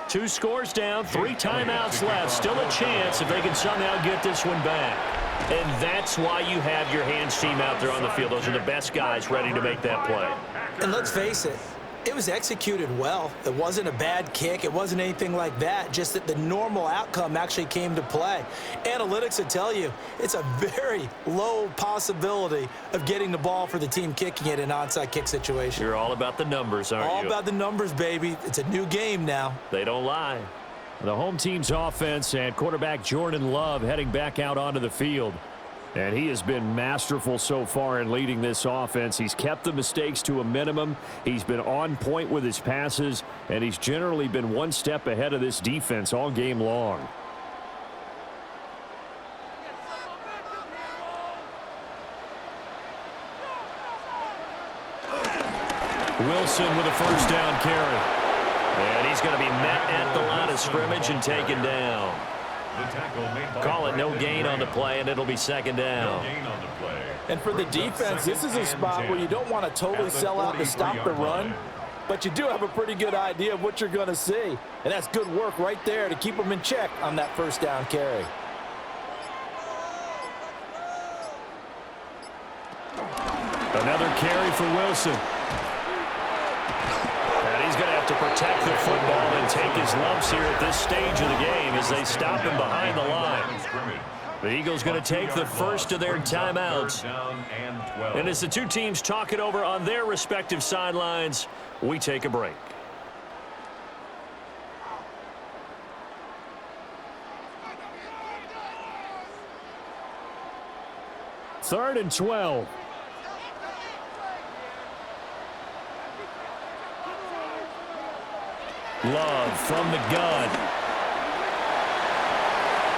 Two scores down, 3 timeouts left. Still a chance if they can somehow get this one back. And that's why you have your hands team out there on the field. Those are the best guys ready to make that play. And let's face it, it was executed well. It wasn't a bad kick. It wasn't anything like that. Just that the normal outcome actually came to play. Analytics would tell you it's a very low possibility of getting the ball for the team kicking it in an onside kick situation. You're all about the numbers, aren't you? All about the numbers, baby. It's a new game now. They don't lie. The home team's offense and quarterback Jordan Love heading back out onto the field. And he has been masterful so far in leading this offense. He's kept the mistakes to a minimum. He's been on point with his passes, and he's generally been one step ahead of this defense all game long. Wilson with a first down carry. And he's going to be met at the line of scrimmage and taken down. Call it no gain on the play, and it'll be 2nd down. And for the defense, this is a spot where you don't want to totally sell out to stop the run, but you do have a pretty good idea of what you're going to see. And that's good work right there to keep them in check on that first down carry. Another carry for Wilson. He's going to have to protect the football and take his lumps here at this stage of the game as they stop him behind the line. The Eagles going to take the first of their timeouts. And as the two teams talk it over on their respective sidelines, we take a break. Third and 12. Love from the gun.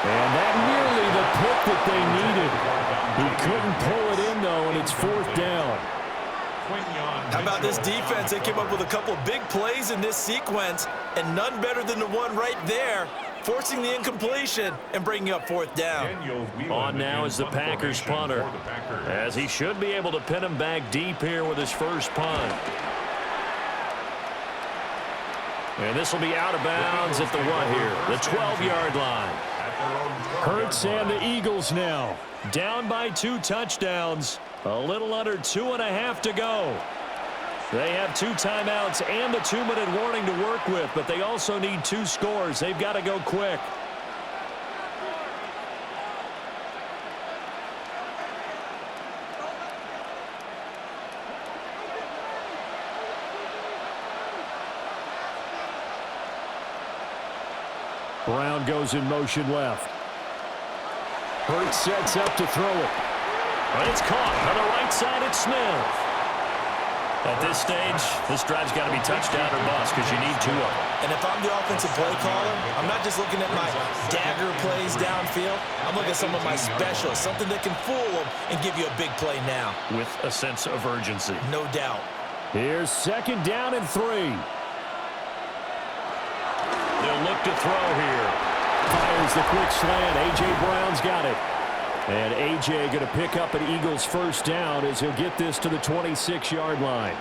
And that nearly the pick that they needed. He couldn't pull it in, though, and it's 4th down. How about this defense? They came up with a couple of big plays in this sequence, and none better than the one right there, forcing the incompletion and bringing up 4th down. On now is the Packers punter, as he should be able to pin him back deep here with his first punt. And this will be out of bounds at the what here? The 12-yard line. Hurts and the Eagles now. Down by 2 touchdowns. A little under 2.5 to go. They have 2 timeouts and the 2-minute warning to work with, but they also need 2 scores. They've got to go quick. Brown goes in motion left. Hurts sets up to throw it. But it's caught on the right side. It's Smith. At this stage, this drive's got to be touchdown or bust because you need 2 of them. And if I'm the offensive play caller, I'm not just looking at my dagger plays downfield. I'm looking at some of my specials, something that can fool them and give you a big play now. With a sense of urgency. No doubt. Here's 2nd down and 3. They'll look to throw here. Fires the quick slant. A.J. Brown's got it. And A.J. going to pick up an Eagles 1st down as he'll get this to the 26-yard line.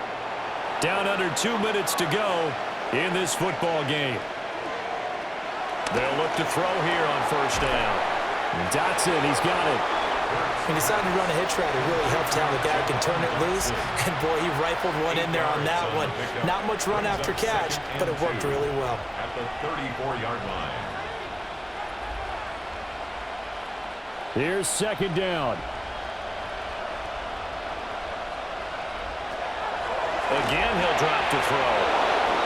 Down under 2 minutes to go in this football game. They'll look to throw here on 1st down. Dotson, he's got it. He decided to run a hitch route. It really helped how the guy can turn it loose. And, boy, he rifled one in there on that one. Not much run after catch, but it worked really well. At the 34-yard line. Here's 2nd down. Again, he'll drop to throw.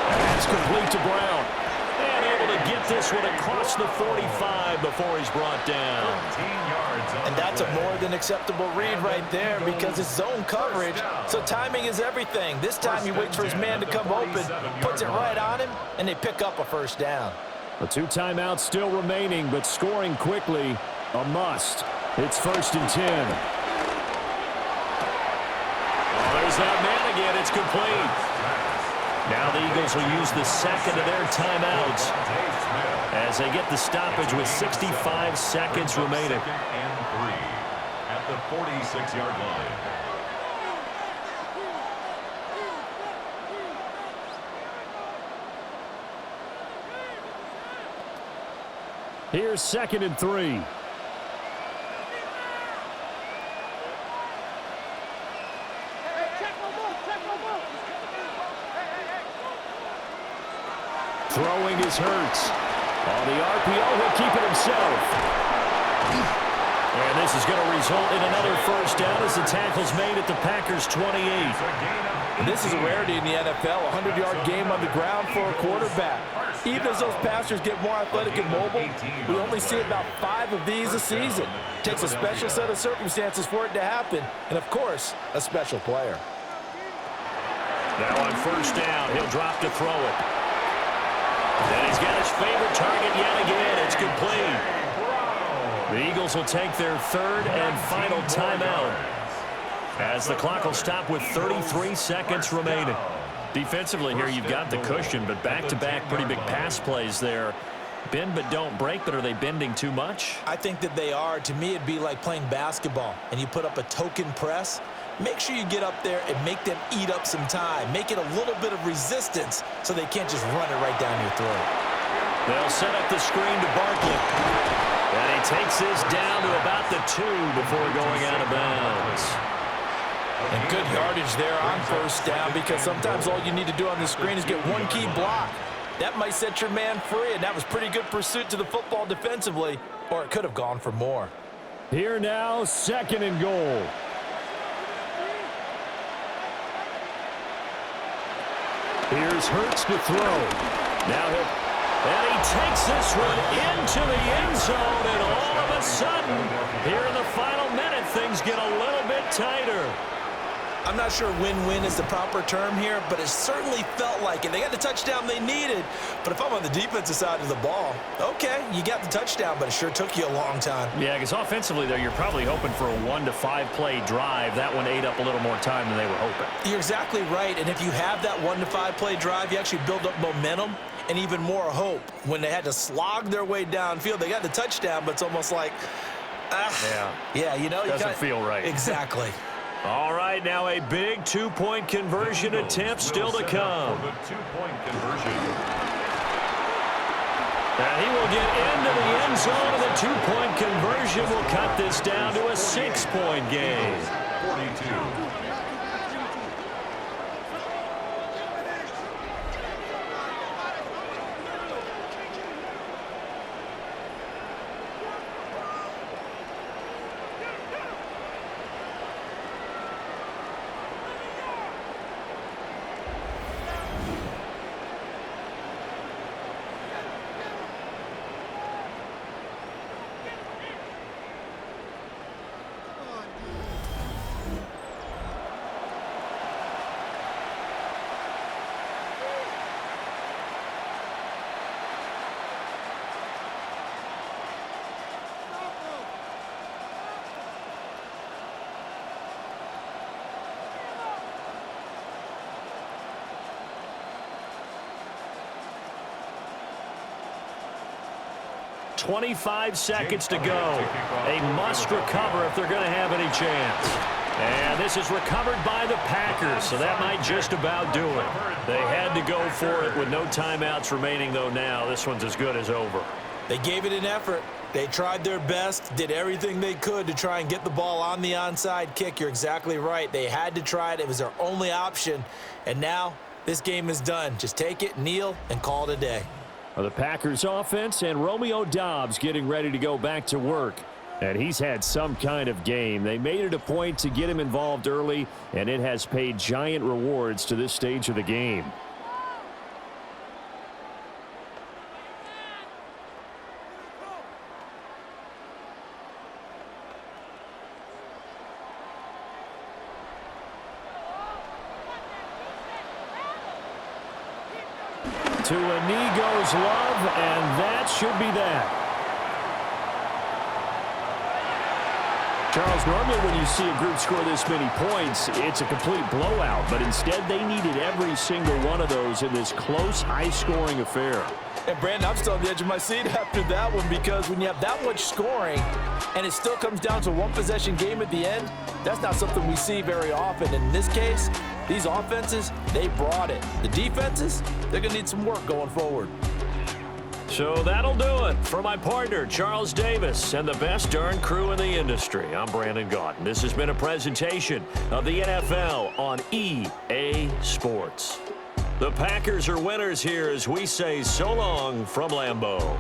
And that's complete to Brown. And able to get this one across the 45 before he's brought down. 13 yards. And that's a more than acceptable read right there because it's zone coverage, so timing is everything. This time he waits for his man to come open, puts it right on him, and they pick up a 1st down. The 2 timeouts still remaining, but scoring quickly, a must. It's 1st and 10. Oh, there's that man again. It's complete. Now the Eagles will use the 2nd of their timeouts as they get the stoppage with 65 seconds remaining. 2nd and 3 at the 46-yard line. Here's 2nd and 3. Throwing is Hurts. On the RPO, he'll keep it himself. And this is going to result in another 1st down as the tackle's made at the Packers' 28. And this is a rarity in the NFL, a 100-yard game on the ground for a quarterback. Even as those passers get more athletic and mobile, we only see about 5 of these a season. It takes a special set of circumstances for it to happen, and of course, a special player. Now on 1st down, he'll drop to throw it. And he's got his favorite target yet again. It's complete. The Eagles will take their 3rd and final timeout as the clock will stop with 33 seconds remaining. Defensively here, you've got the cushion, but back-to-back pretty big pass plays there. Bend but don't break, but are they bending too much? I think that they are. To me, it'd be like playing basketball, and you put up a token press. Make sure you get up there and make them eat up some time. Make it a little bit of resistance so they can't just run it right down your throat. They'll set up the screen to Barkley. And he takes this down to about the 2 before going out of bounds. And good yardage there on 1st down because sometimes all you need to do on the screen is get one key block. That might set your man free, and that was pretty good pursuit to the football defensively, or it could have gone for more. Here now, 2nd and goal. Here's Hurts to throw. Now and he takes this one into the end zone, and all of a sudden, here in the final minute, things get a little bit tighter. I'm not sure win-win is the proper term here, but it certainly felt like it. They got the touchdown they needed, but if I'm on the defensive side of the ball, okay, you got the touchdown, but it sure took you a long time. Yeah, because offensively, though, you're probably hoping for a 1 to 5 play drive. That one ate up a little more time than they were hoping. You're exactly right, and if you have that 1 to 5 play drive, you actually build up momentum and even more hope. When they had to slog their way downfield, they got the touchdown, but it's almost like, yeah, you know, doesn't feel right. Exactly. All right, now a big 2-point conversion attempt still to come. For the 2-point conversion. And he will get into the end zone, and the two-point conversion will cut this down to a 6-point game. 42. 25 seconds to go. A must recover if they're going to have any chance. And this is recovered by the Packers, so that might just about do it. They had to go for it with no timeouts remaining, though now. This one's as good as over. They gave it an effort. They tried their best, did everything they could to try and get the ball on the onside kick. You're exactly right. They had to try it. It was their only option. And now this game is done. Just take it, kneel, and call it a day. The Packers offense and Romeo Doubs getting ready to go back to work. And he's had some kind of game. They made it a point to get him involved early, and it has paid giant rewards to this stage of the game. To a knee goes Love, and that should be that. Charles, normally when you see a group score this many points, it's a complete blowout, but instead they needed every single one of those in this close, high-scoring affair. And Brandon, I'm still on the edge of my seat after that one, because when you have that much scoring and it still comes down to one possession game at the end, that's not something we see very often. And in this case, these offenses, they brought it. The defenses, they're going to need some work going forward. So that'll do it for my partner, Charles Davis, and the best darn crew in the industry. I'm Brandon Gaudin. This has been a presentation of the NFL on EA Sports. The Packers are winners here as we say so long from Lambeau.